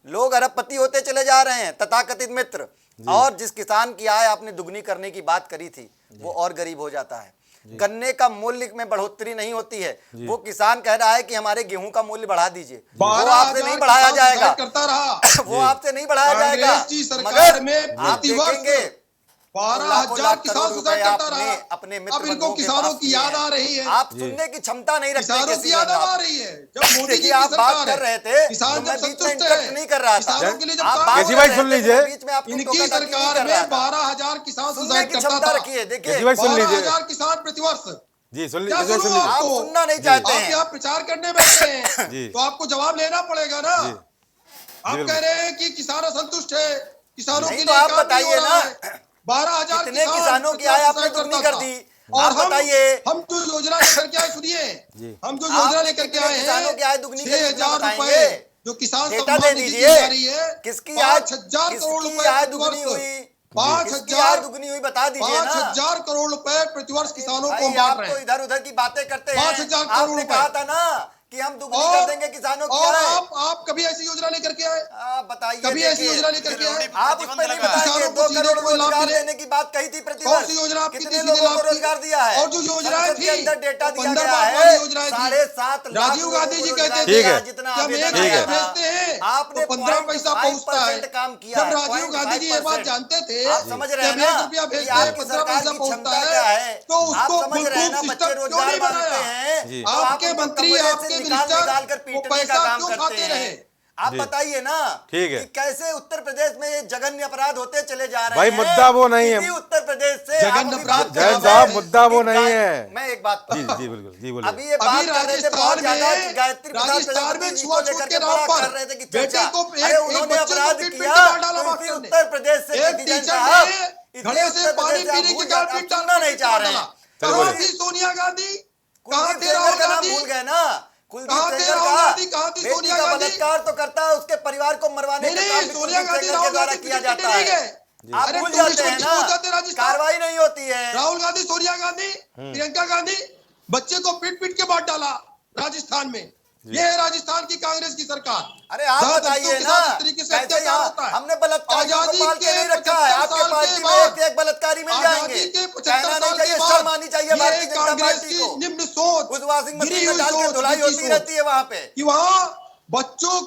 लोग अरबपति होते चले जा रहे हैं, तथाकथित मित्र। और जिस किसान की आय आपने दुगनी करने की बात करी थी वो और गरीब हो जाता है। गन्ने का मूल्य में बढ़ोतरी नहीं होती है, वो किसान कह रहा है कि हमारे गेहूं का मूल्य बढ़ा दीजिए, वो आपसे नहीं बढ़ाया जाएगा, करता रहा वो आपसे नहीं बढ़ाया जाएगा। कांग्रेस की सरकार में मगर आप प्रतिवर्ष देखेंगे 12,000 किसान सुसाइड करता रहा। अपने अब इनको किसानों की याद आ रही है, आप सुनने की क्षमता नहीं रखते। किसानों की याद आ रही है। जब मोदी जी देखिए की आप बात सरकार कर रहे है, थे किसान तो मैं जब बीच में संतुष्ट इंटरप्ट है, नहीं कर रहा था। किसानों के लिए जब आप काम बात केसी कर भाई रहे सुन थे, लीजिए। मैं बीच में आपको इनकी टोका-टाकी नहीं सरकार कर में रहा था। 12,000 किसान सुनने सुसाइड की करता क्षमता था। रखिए। देखिए केसी भाई सुन लीजिए। 12,000 किसान प्रतिवर्ष। जी सुन क्या लीजिए, सुन सुनो लीजिए। आप आपको? सुनना नहीं चाहते आप हैं। यहाँ प्रचार करने बैठे हैं जी। तो आपको जवाब लेना पड़ेगा ना। जी, आप बिल्कुल। कह रहे हैं कि किसान असंतुष्ट है, किसानों नहीं के तो लिए आप काम नहीं बताइए हो रहा ना, है। 12,000 कितने किसानों की आय आपने दुगनी कर दी, और आप हम बताइए। हम जो योजना लेकर के आए, सुनिए, हम जो योजना आपने लेकर के कितने आए किसानों की आय हैं, दुगनी करी, 6,000 बताएंगे। रुपए जो किसान डेटा सम्मान दे निधि दी दीजिए। जा रही है, किसकी आय 5,000 करोड़ किसकी रुपए आय प्रतिवर्ष, दुगनी हुई, 5,000 किसकी आय दुगनी हुई बता दीजिए ना। 5,000 करोड़ रुपए प्रतिवर्ष किसानों को भाई बांट आप रहे तो हैं। इधर उधर की बातें करते हैं। 5,000 करोड़ आपने रुपए। कहा था ना कि हम दुगनी कर देंगे किसानों की और आय। आप कभी ऐसी योजना लेकर के आए? आप बताइए, कभी ऐसी देखिए, योजना लेकर के आए? आप उस पर नहीं बताएंगे। किसानों को 2 सीधे करोड़ कोई लाभ रोजगार मिले? देने की बात कही थी कौन प्रतिवर्ष, सी योजना आपकी कितने सीधे लोगों लाभ को की? रोजगार दिया है? और जो योजनाएं संसद के थी, अंदर डेटा दिया बंदर गया बाग है, वाली योजनाएं थी। 7.5 लाख राजीव लोगों गांधी को जी रोजगार कहते ठीक थे है। जितना कि हम आवेदन 1 ठीक रुपया है। भेजते हैं आपने तो 15 पैसा पहुंचता है। 0.5% काम किया जब है, राजीव गांधी जी ये बात 0.5%। जानते थे आप समझ रहे हैं जब ना 1 रुपया कि भेजते हैं आपकी 15 सरकार पैसा की पहुंचता क्षमता क्या है, है। तो आप उसको समझ रहे हैं ना, फुल बच्चे प्रूफ क्यों रोजगार नहीं मांगते बनाया? हैं तो आप आपके उनको मंत्री, कपड़े से आपके निकाल मिनिस्टर कर वो पीटने का पैसा काम क्यों करते खाते रहे? हैं। आप जी। बताइए ना ठीक है। कि कैसे उत्तर प्रदेश में ये जघन्य अपराध होते चले जा रहे भाई, हैं। मुद्दा वो नहीं है। इसी उत्तर प्रदेश से जघन्य आप अभी अपराध बात कर जैन रहे साहब, थे मुद्दा वो कि नहीं गाय- है। मैं एक बात जी जी बिल्कुल, जी बोलिए। अभी ये अभी बात कर रहे थे बहुत राजस्थान ज्यादा में कि गायत्री प्रसाद राजस्थान में प्रजापति जी को छुआछूत लेकर के के नाम बड़ा पर कर रहे थे कि बेटे चर्चा, को अरे एक उन्होंने बच्चे को अपराध पीट-पीट के किया मार डाला तो मास्टर इसी ने। उत्तर प्रदेश से एक सिटीजन टीचर साहब ने इसी घड़े से उत्तर पानी प्रदेश से पीने आप के भूल कारण आप पीट डाल सुनना नहीं चाह रहे डाला। हैं। चलो कहाँ बोलिए। थी सोनिया गांधी? कहाँ कुलदीप थे सेंगर राहुल का नाम गांधी? भूल गए ना। कुलदीप कहाँ थे सेंगर राहुल का गांधी? कहाँ थी बेटी सोनिया का गांधी? बलात्कार तो करता है, उसके परिवार को मरवाने नहीं का काम नहीं, भी सोनिया कुलदीप गांधी सेंगर के राहुल द्वारा गांधी किया पीट के जाता नहीं है। गए। आप अरे भूल टूरिस्ट जाते हैं बच्चे ना, पहुंचाते राजस्थान। कार्रवाई नहीं होती है। राहुल गांधी, सोनिया गांधी, प्रियंका गांधी बच्चे को पीट पीट के मार डाला राजस्थान में। ये है राजस्थान की कांग्रेस की सरकार। अरे आप जहाँ बताइए दलितों के ना साथ इस तरीके से कैसे अत्याचार यहाँ होता है। हमने बलात्कारियों को आजादी पाल के के नहीं रखा है। 75 आपके साल पार्टी के में बाद, एक बलात्कारी मिल आजादी जाएंगे। के कहना 75 नहीं साल चाहिए, के शर्म बाद आनी चाहिए ये भारतीय जनता कांग्रेस पार्टी की को। निम्न सोच, उस वॉशिंग गिरी मशीन में हुई डाल के सोच, धुलाई नीची होती सोच रहती है वहां पे। कि वहाँ बच्चों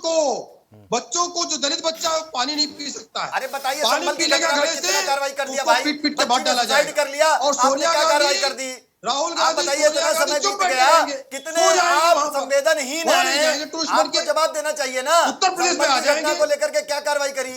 को जो दलित बच्चा पानी नहीं पी सकता है, अरे बताइए, पानी संभल की पीने का घटना में घड़े कितना से कार्रवाई कर दिया उसको भाई, पीट पीट के बच्ची मार ने डाला सुसाइड जाएगा। कर लिया, और आपने सोनिया क्या कार्रवाई कर गांधी, दी? राहुल आप गांधी, बताइए, सोनिया इतना गांधी समय चुप बीत बैठे गया, रहेंगे, कितने सो जाएंगे आप वहाँ पर। संवेदनहीन वहाँ नहीं हैं। जाएंगे टूरिस्ट बन आपको के। जवाब देना चाहिए ना। उत्तर प्रदेश में संभल आ की घटना जाएंगे। को लेकर के क्या कार्रवाई करी?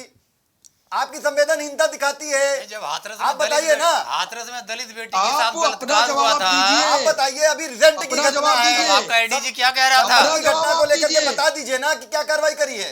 आपकी संवेदनहीनता दिखाती है। जब हाथरस आप बताइए ना। हाथरस में दलित बेटी के आप साथ अपना बलात्कार हुआ जवाब था। दीजिए। आप बताइए, अभी रिजल्ट की अपना घटना जवाब है। दीजिए। तो आपका एडीजी क्या कह रहा था? अपना आपकी घटना जवाब को लेकर के दीजिए। बता दीजिए ना कि क्या कार्रवाई करी है।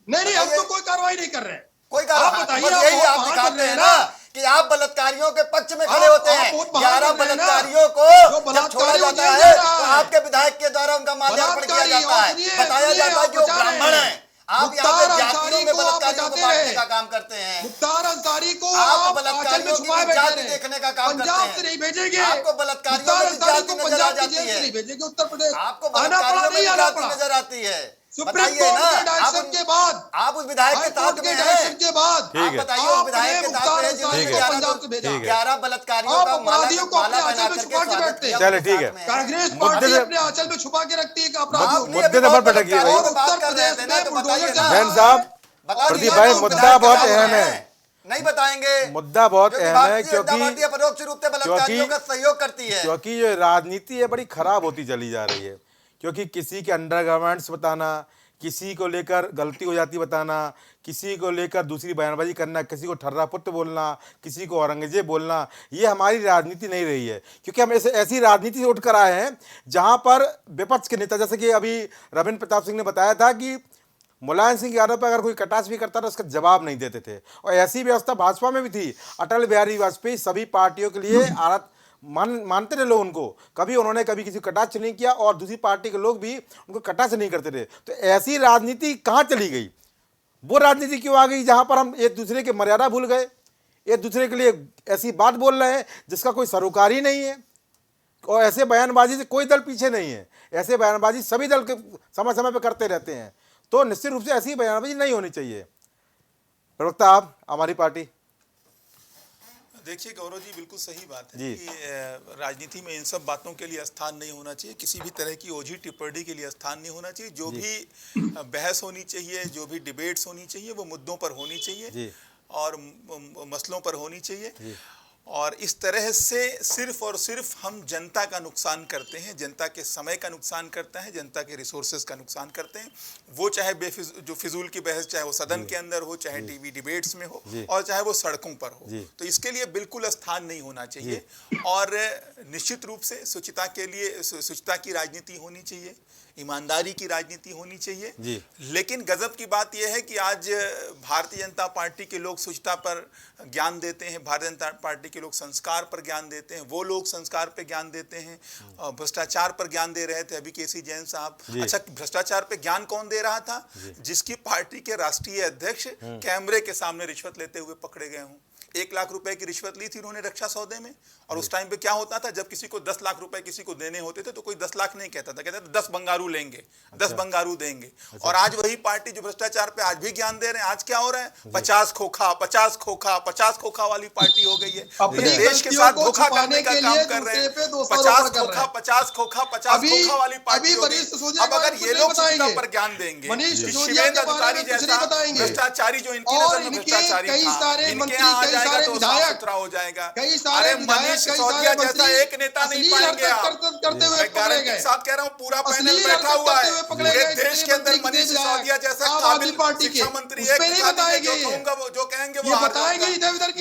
नहीं हम तो कोई कार्रवाई नहीं कर रहे हैं। कोई आप कार्रवाई बताइए, बस आप यही बहुत आप महान दिखाते बन रहे हैं हैं ना ना। कि आप बलात्कारियों के पक्ष में खड़े आप होते हैं। बहुत महान 11 बन रहे हैं ना। बलात्कारियों को जो जब बलात्कारी छोड़ा वो जाता जेल है जा रहा तो है। आपके विधायक के द्वारा उनका माल्यार्पण किया बलात्कारी, जाता है, और सुनिए, बताया सुनिए, जाता है कि वो आप बचा रहे ब्राह्मण हैं। है। आप यहाँ मुख्तार पे अंसारी जातियों में को आप बलात्कारियों को बचाते बांटने रहे। का काम करते हैं। मुख्तार अंसारी को आप आप आंचल बलात्कारियों में की छुपाए बैठे जाति रहे। देखने का काम करते पंजाब हैं। से नहीं भेजेंगे। आपको बलात्कारियों मुख्तार में भी अंसारी जाति को नजर आ पंजाब की जाती जेल से है। नहीं भेजेंगे उत्तर प्रदेश। आपको आना पड़ा बलात्कारियों में नहीं भी आना जाति पड़ा। नजर आती है। सुप्रीम बताइए कोर्ट ना, के डायरेक्शन के बाद, आप उस विधायक के हाई साथ कोर्ट में के हैं। डायरेक्शन के बाद आप बताइए उस विधायक के साथ में जिन्होंने पंजाब से भेजा। 11 बलात्कारियों आप का अपराधियों को अपने माला आंचल पहना में करके छुपा के स्वागत बैठते किया हैं। चले, उनके ठीक है। साथ में। कांग्रेस मुद्दे पार्टी से- अपने आंचल में छुपा के रखती है कि अपराधियों को। मुद्दे से मत भटकिए भाई। और उत्तर प्रदेश में बुलडोजर चला जैन साहब, बता प्रदीप दीजिए भाई, तो मुद्दा विधायक बहुत के साथ अहम में है। नहीं बताएंगे। मुद्दा बहुत क्योंकि अहम है, भारतीय जनता पार्टी अपरोक्ष रूप से बलात्कारियों का सहयोग करती है। क्योंकि ये राजनीति है बड़ी खराब होती चली जा रही है। क्योंकि किसी के अंडरगारमेंट्स बताना, किसी को लेकर गलती हो जाती बताना, किसी को लेकर दूसरी बयानबाजी करना, किसी को ठर्रा पुत्र बोलना, किसी को औरंगजेब बोलना, ये हमारी राजनीति नहीं रही है। क्योंकि हम ऐसी राजनीति से उठकर आए हैं जहां पर विपक्ष के नेता, जैसे कि अभी रविंद्र प्रताप सिंह ने बताया था कि मुलायम सिंह यादव पर अगर कोई कटाक्ष भी करता था उसका जवाब नहीं देते थे। और ऐसी व्यवस्था भाजपा में भी थी। अटल बिहारी वाजपेयी सभी पार्टियों के लिए मानते थे लोग उनको, कभी उन्होंने कभी किसी को कटाक्ष नहीं किया और दूसरी पार्टी के लोग भी उनको कटाक्ष नहीं करते थे। तो ऐसी राजनीति कहाँ चली गई? वो राजनीति क्यों आ गई जहाँ पर हम एक दूसरे के मर्यादा भूल गए, एक दूसरे के लिए ऐसी बात बोल रहे हैं जिसका कोई सरोकार ही नहीं है। और ऐसे बयानबाजी से कोई दल पीछे नहीं है। ऐसे बयानबाजी सभी दल के समय समय पर करते रहते हैं। तो निश्चित रूप से ऐसी बयानबाजी नहीं होनी चाहिए। प्रवक्ता आप, हमारी पार्टी। देखिए गौरव जी, बिल्कुल सही बात है जी। कि राजनीति में इन सब बातों के लिए स्थान नहीं होना चाहिए। किसी भी तरह की ओझी टिप्पणी के लिए स्थान नहीं होना चाहिए। जो भी बहस होनी चाहिए, जो भी डिबेट्स होनी चाहिए, वो मुद्दों पर होनी चाहिए और मसलों पर होनी चाहिए। और इस तरह से सिर्फ और सिर्फ हम जनता का नुकसान करते हैं, जनता के समय का नुकसान करते हैं, जनता के रिसोर्सेज का नुकसान करते हैं। वो चाहे जो फिजूल की बहस, चाहे वो सदन के अंदर हो, चाहे टीवी डिबेट्स में हो, और चाहे वो सड़कों पर हो। तो इसके लिए बिल्कुल स्थान नहीं होना चाहिए। और निश्चित रूप से शुचिता के लिए शुचिता की राजनीति होनी चाहिए, ईमानदारी की राजनीति होनी चाहिए। लेकिन गजब की बात यह है कि आज भारतीय जनता पार्टी के लोग शुचिता पर ज्ञान देते हैं, भारतीय जनता पार्टी के लोग संस्कार पर ज्ञान देते हैं, वो लोग संस्कार पर ज्ञान देते हैं, भ्रष्टाचार पर ज्ञान दे रहे थे अभी केसी जैन साहब। अच्छा, भ्रष्टाचार पे ज्ञान कौन दे रहा था? जिसकी पार्टी के राष्ट्रीय अध्यक्ष कैमरे के सामने रिश्वत लेते हुए पकड़े गए हों। 1 लाख रुपए की रिश्वत ली थी उन्होंने रक्षा सौदे में। और उस टाइम पे क्या होता था, जब किसी को 10 लाख रुपए किसी को देने होते थे तो कोई 10 लाख नहीं कहता था, कहता था 10 बंगारू लेंगे, 10 बंगारू देंगे। और आज वही पार्टी जो भ्रष्टाचार पे आज भी ज्ञान दे रहे हैं, आज क्या हो रहा है? 50 खोखा 50 खोखा 50 खोखा वाली पार्टी हो गई है। अपनी देश के साथ धोखा करने का काम कर रहे हैं। 50 खोखा 50 खोखा 50 खोखा वाली पार्टी हो गई। अब अगर ये लोग शुचिता पर ज्ञान देंगे, शिवेंद्र अधिकारी जैसा भ्रष्टाचारी जो इनकी नजर में भ्रष्टाचारी था, इनके यहाँ आ जाएगा तो साफ सुथरा हो जाएगा। अरे मनीष सिसोदिया जैसा एक नेता नहीं पाएंगे आप। मैं गारंटी के साथ कह रहा हूँ, पूरा पैनल बैठा हुआ है पूरे देश के अंदर। मनीष सिसोदिया जैसा काबिल शिक्षा मंत्री एक जो कहेंगे वो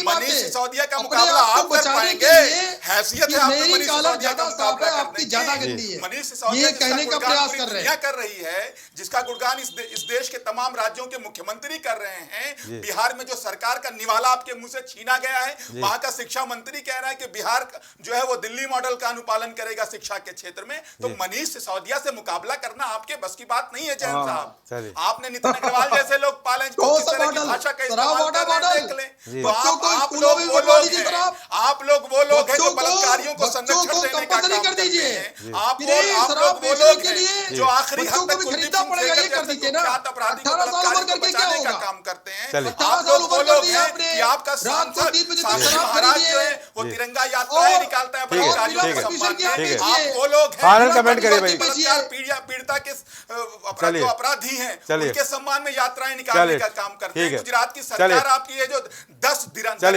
मनीष सिसोदिया का मुकाबला आप कर पाएंगे? हैसियत है आपकी मनीष सिसोदिया का मुकाबला करने की। मनीष सिसोदिया जिसका गुणगान पूरी दुनिया कर रही है, जिसका गुणगान इस देश के तमाम राज्यों के मुख्यमंत्री कर रहे हैं, बिहार में जो सरकार का निवाला आपके मुंह से छीना गया है, वहां का शिक्षा मंत्री कह रहा है कि बिहार जो है वो दिल्ली मॉडल का अनुपालन करेगा शिक्षा के क्षेत्र में। तो मनीष सिसोदिया से मुकाबला करना आपके बस की बात नहीं है जैन साहब। आपने नितिन अग्रवाल जैसे लोग पाले जो किस तरह की भाषा का इस्तेमाल कर रहे हैं, देख लें। तो आप लोग वो लोग हैं, आप लोग वो लोग हैं जो बलात्कारियों को संरक्षण देने का काम करते हैं। आप लोग वो लोग हैं जो आखिरी हद तक कुलदीप सिंह सेंगर जैसे कुख्यात अपराधी को बलात्कारियों को बचाने का काम करते हैं। आप लोग वो लोग हैं कि आपका सांसद साक्षी महाराज जो है वो तिरंगा यात्राएं निकालता है बलात्कारियों को सम्मान देने। आप वो लोग हैं बलात्कार पीड़िता के जो अपराधी हैं उनके सम्मान में यात्राएं निकालने का काम करते हैं। गुजरात की सरकार आपकी है जो 10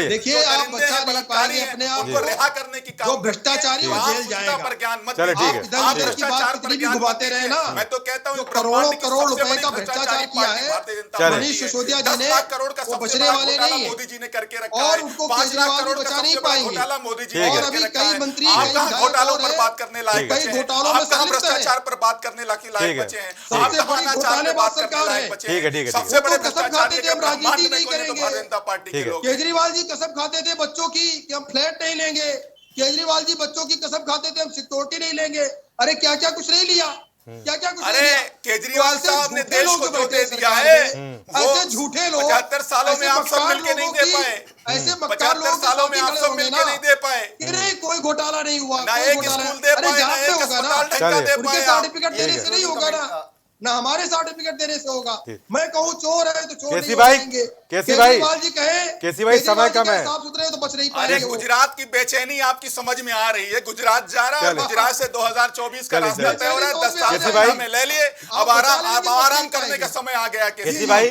देखिए आप बचा नहीं पाएंगे अपने आप उनको रिहा करने की काम, जो भ्रष्टाचारी वो जेल जाएगा। पर ज्ञान मत चलो, ठीक है। इधर उधर की बात कितनी भी घुमाते रहे ना, मैं तो कहता हूँ करोड़ों करोड़ रुपए का भ्रष्टाचार किया है मनीष सिसोदिया जी ने, करोड़ का वो बचने वाले नहीं है। मोदी जी ने करके रखा और है। उनको 5 लाख केजरीवाल करोड़ बचा नहीं पाएंगे। मोदी जी ने और करके अभी रखा है। कई मंत्री आप कहाँ घोटालों पर बात करने लायक कई बचे हैं? घोटालों में आप कहाँ संलिप्त हैं? भ्रष्टाचार पर बात करने लायक बचे हैं? आप सबसे कहाँ बड़ी अनाचार पे बात करने सरकार लायक है। बचे हैं? ठीक है। सबसे बड़े वो कसम भ्रष्टाचारी खाते थे हम राजनीति नहीं तो करेंगे। भारतीय जनता पार्टी के लोग। केजरीवाल जी कसम खाते थे बच्चों की कि हम फ्लैट नहीं लेंगे। केजरीवाल जी बच्चों की कसम खाते थे हम सिक्योरिटी नहीं लेंगे। अरे क्या क्या कुछ नहीं लिया, क्या क्या कुछ अरे नहीं लिया। केजरीवाल तो साहब ने ऐसे देश झूठे को लोग जो बैठे दे हैं दिया सरकार है में, वो ऐसे झूठे लोग 75 सालों में आप सब मक्कार मिलके नहीं लोगों दे की- पाए। ऐसे मक्कार 75 लोगों के सालों साथ में ही आप खड़े सब होंगे मिलके ना। नहीं दे पाए। अरे कोई घोटाला नहीं हुआ, ना कोई एक घोटाला स्कूल नहीं। दे अरे पाए, ना जांच में एक होगा ना, अस्पताल ढंग का दे उनके पाए। सर्टिफिकेट देने से नहीं होगा ना। ना हमारे सर्टिफिकेट देने से होगा। मैं कहूँ चोर है तो चोर केसी नहीं भाई, हो जाएंगे। केसी भाई, केजरीवाल जी कहें, केसी भाई, समय कम है। साफ सुथरे तो बच नहीं अरे पाएंगे वो। गुजरात की बेचैनी आपकी समझ में आ रही है। गुजरात जा रहा है और गुजरात से 2024 का रास्ता तय हो रहा है। 10 साल केसी भाई, में ले लिए, अब आराम करने का समय आ गया। केसी भाई,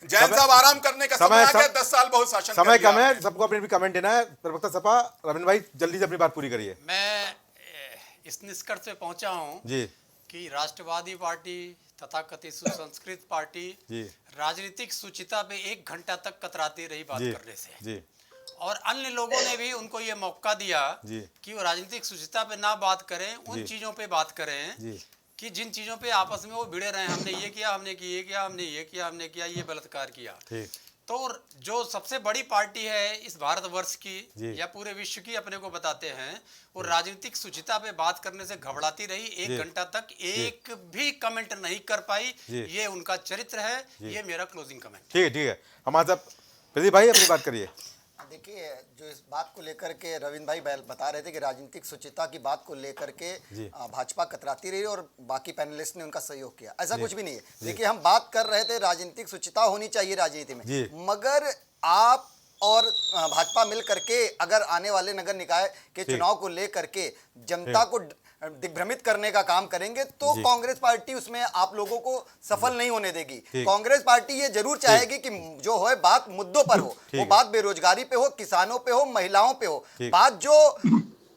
जैन साहब आराम करने का समय आ गया। 10 साल बहुत शासन समय कर लिया कम है, सबको अपनी कमेंट देना है। प्रवक्ता सपा रविंद्र भाई जल्दी से अपनी बात पूरी करिए। मैं इस निष्कर्ष पे पहुंचा हूं जी कि राष्ट्रवादी पार्टी तथा कथित सुसंस्कृत पार्टी जी राजनीतिक शुचिता पे 1 घंटा तक कतराती रही बात जी करने से, जी और अन्य लोगों ने भी उनको ये मौका दिया जी कि वो राजनीतिक शुचिता पे ना बात करें, उन जी चीजों पे बात करें जी कि जिन चीजों पे आपस में वो भिड़े रहे, हमने ये किया, हमने ये किया, हमने ये किया, हमने किया, ये बलात्कार किया। ठीक। तो जो सबसे बड़ी पार्टी है इस भारतवर्ष जी। की या पूरे विश्व की अपने को बताते हैं, वो राजनीतिक शुचिता पे बात करने से घबराती रही। 1 घंटा तक एक भी कमेंट नहीं कर पाई। ये उनका चरित्र है। ये मेरा क्लोजिंग कमेंट। ठीक है हमारे साथ प्रदीप भाई अपनी बात करिए। देखिए, जो इस बात को लेकर के रविंद्र भाई बता रहे थे कि राजनीतिक शुचिता की बात को लेकर के भाजपा कतराती रही और बाकी पैनलिस्ट ने उनका सहयोग किया, ऐसा कुछ भी नहीं है। देखिए, हम बात कर रहे थे राजनीतिक शुचिता होनी चाहिए राजनीति में, मगर आप और भाजपा मिल करके अगर आने वाले नगर निकाय के चुनाव को लेकर के जनता को दिग्भ्रमित करने का काम करेंगे तो कांग्रेस पार्टी उसमें आप लोगों को सफल नहीं होने देगी। कांग्रेस पार्टी ये जरूर चाहेगी कि जो हो बात मुद्दों पर हो, वो बात बेरोजगारी पे हो, किसानों पे हो, महिलाओं पे हो, बात जो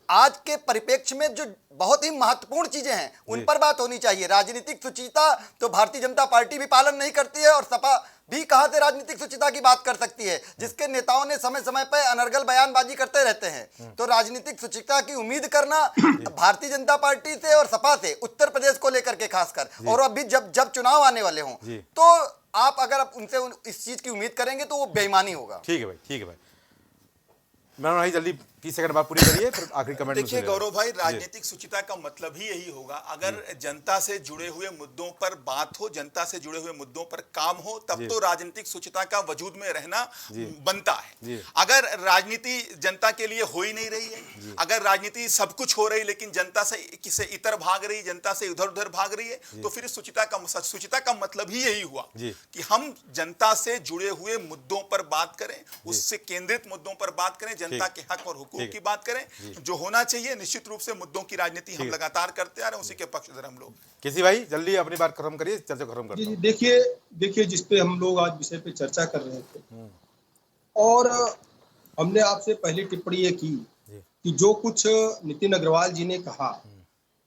आज के परिप्रेक्ष्य में जो बहुत ही महत्वपूर्ण चीजें हैं उन पर बात होनी चाहिए। राजनीतिक शुचिता तो भारतीय जनता पार्टी भी पालन नहीं करती है और सपा भी कहां से राजनीतिक शुचिता की बात कर सकती है, जिसके नेताओं ने समय समय पर अनर्गल बयानबाजी करते रहते हैं। तो राजनीतिक शुचिता की उम्मीद करना भारतीय जनता पार्टी से और सपा से, उत्तर प्रदेश को लेकर के खासकर, और अभी जब चुनाव आने वाले हों तो आप अगर उनसे इस चीज की उम्मीद करेंगे तो वो बेईमानी होगा। ठीक है भाई, ठीक है भाई, मैं जल्दी 30 सेकंड बाद पूरी करिए, फिर आखिरी कमेंट। देखिए गौरव भाई, राजनीतिक शुचिता का मतलब ही यही होगा, अगर जनता से जुड़े हुए मुद्दों पर बात हो, जनता से जुड़े हुए मुद्दों पर काम हो, तब तो राजनीतिक शुचिता का वजूद में रहना बनता है। अगर राजनीति जनता के लिए हो ही नहीं रही है, अगर राजनीति सब कुछ हो रही लेकिन जनता से इतर भाग रही, जनता से इधर उधर भाग रही है, तो फिर शुचिता का मतलब ही यही हुआ कि हम जनता से जुड़े हुए मुद्दों पर बात करें, उससे केंद्रित मुद्दों पर बात करें, जनता के हक और हुकूक की बात करें, जो होना चाहिए। निश्चित रूप से मुद्दों की राजनीति हम लगातार करते आ रहे हैं, उसी के पक्षधर हम लोग। किसी भाई जल्दी अपनी बात खत्म करिए, चर्चा खत्म करते हैं। देखिए जिस पे हम लोग आज विषय पे चर्चा कर रहे थे और हमने आपसे पहली टिप्पणी ये की कि जो कुछ नितिन अग्रवाल जी ने कहा,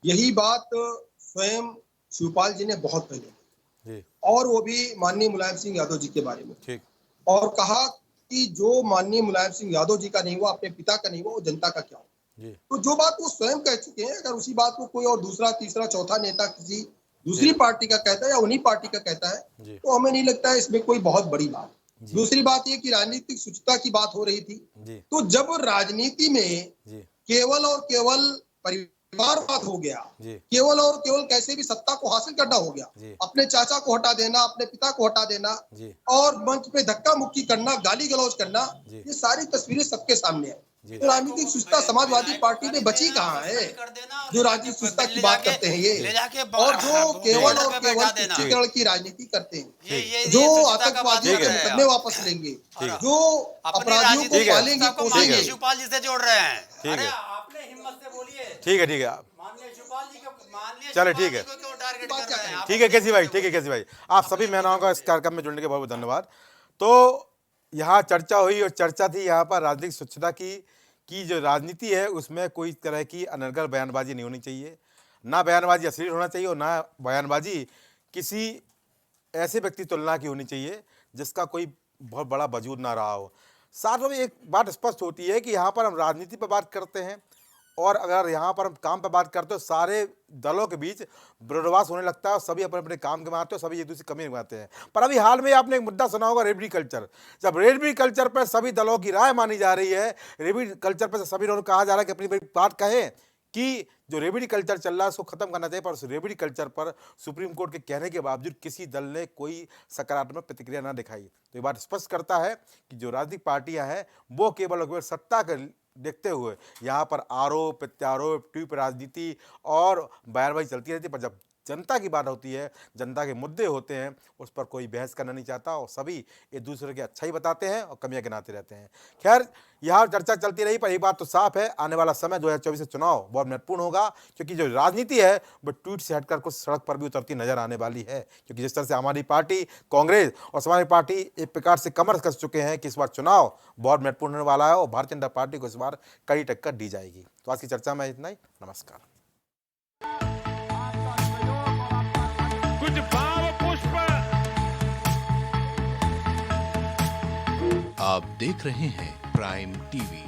यही बात स्वयं शिवपाल जी ने बहुत पहले, और वो भी माननीय मुलायम सिंह यादव जी के बारे में, और कहा कि जो माननीय मुलायम सिंह यादव जी का नहीं हुआ, अपने पिता का नहीं हुआ, वो जनता का क्या हो। तो जो बात वो स्वयं कह चुके हैं, अगर उसी बात को कोई और दूसरा तीसरा चौथा नेता किसी दूसरी पार्टी का कहता है या उन्हीं पार्टी का कहता है, तो हमें नहीं लगता है इसमें कोई बहुत बड़ी बात। दूसरी बात ये कि राजनीतिक शुचिता की बात हो रही थी, तो जब राजनीति में केवल और केवल परिवारवाद हो गया, केवल और केवल कैसे भी सत्ता को हासिल करना हो गया, अपने चाचा को हटा देना, अपने पिता को हटा देना और मंच पे धक्का मुक्की करना, गाली गलौज करना, ये सारी तस्वीरें सबके सामने है। तो राजनीतिक शुचिता समाजवादी पार्टी में बची कहाँ है, जो राजनीतिक शुचिता की बात करते हैं ये, और जो केवल और केवल तुष्टीकरण की राजनीति करते हैं, जो आतंकवादियों के मुकदमे वापस लेंगे, जो अपराधियों को पालेंगे पोसेंगे। शिवपाल जी से जोड़ रहे हैं। अरे आपने हिम्मत से बोलिए। ठीक है चलो, ठीक है केसी भाई, ठीक है केसी भाई, आप सभी महिलाओं का इस कार्यक्रम में जुड़ने के बहुत बहुत धन्यवाद। तो यहाँ चर्चा हुई और चर्चा थी यहाँ पर राजनीतिक स्वच्छता की जो राजनीति है उसमें कोई तरह की अनर्गल बयानबाजी नहीं होनी चाहिए, ना बयानबाजी अश्लील होना चाहिए और ना बयानबाजी किसी ऐसे व्यक्ति तुलना की होनी चाहिए जिसका कोई बहुत बड़ा वजूद ना रहा हो। साथ में एक बात स्पष्ट होती है कि यहाँ पर हम राजनीति पर बात करते हैं और अगर यहाँ पर हम काम पर बात करते हो, सारे दलों के बीच विरोधाभास होने लगता है और सभी अपने अपने काम के मारते हो, सभी एक दूसरे कमी निभाते हैं। पर अभी हाल में आपने एक मुद्दा सुना होगा, रेवड़ी कल्चर। जब रेवड़ी कल्चर पर सभी दलों की राय मानी जा रही है, रेवड़ी कल्चर पर सभी लोगों को कहा जा रहा है कि अपनी बात कहें कि जो रेवड़ी कल्चर चल रहा है उसको खत्म करना चाहिए, पर उस रेवड़ी कल्चर पर सुप्रीम कोर्ट के कहने के बावजूद किसी दल ने कोई सकारात्मक प्रतिक्रिया ना दिखाई। तो ये बात स्पष्ट करता है कि जो राजनीतिक पार्टियां हैं वो केवल और केवल सत्ता के देखते हुए यहाँ पर आरोप प्रत्यारोप, ट्वीप राजनीति और बयानबाजी चलती रहती है, पर जब जनता की बात होती है, जनता के मुद्दे होते हैं, उस पर कोई बहस करना नहीं चाहता और सभी एक दूसरे की अच्छाई बताते हैं और कमियां गिनाते रहते हैं। खैर, यहाँ चर्चा चलती रही, पर एक बात तो साफ है, आने वाला समय 2024 से चुनाव बहुत महत्वपूर्ण होगा, क्योंकि जो राजनीति है वो ट्वीट से हटकर कुछ सड़क पर भी उतरती नजर आने वाली है। क्योंकि जिस तरह से हमारी पार्टी, कांग्रेस और समाजवादी पार्टी एक प्रकार से कमर कस चुके हैं कि इस बार चुनाव बहुत महत्वपूर्ण होने वाला है और भारतीय जनता पार्टी को इस बार कड़ी टक्कर दी जाएगी। तो आज की चर्चा में इतना ही। नमस्कार। कुछ भाव पुष्प। आप देख रहे हैं प्राइम टीवी।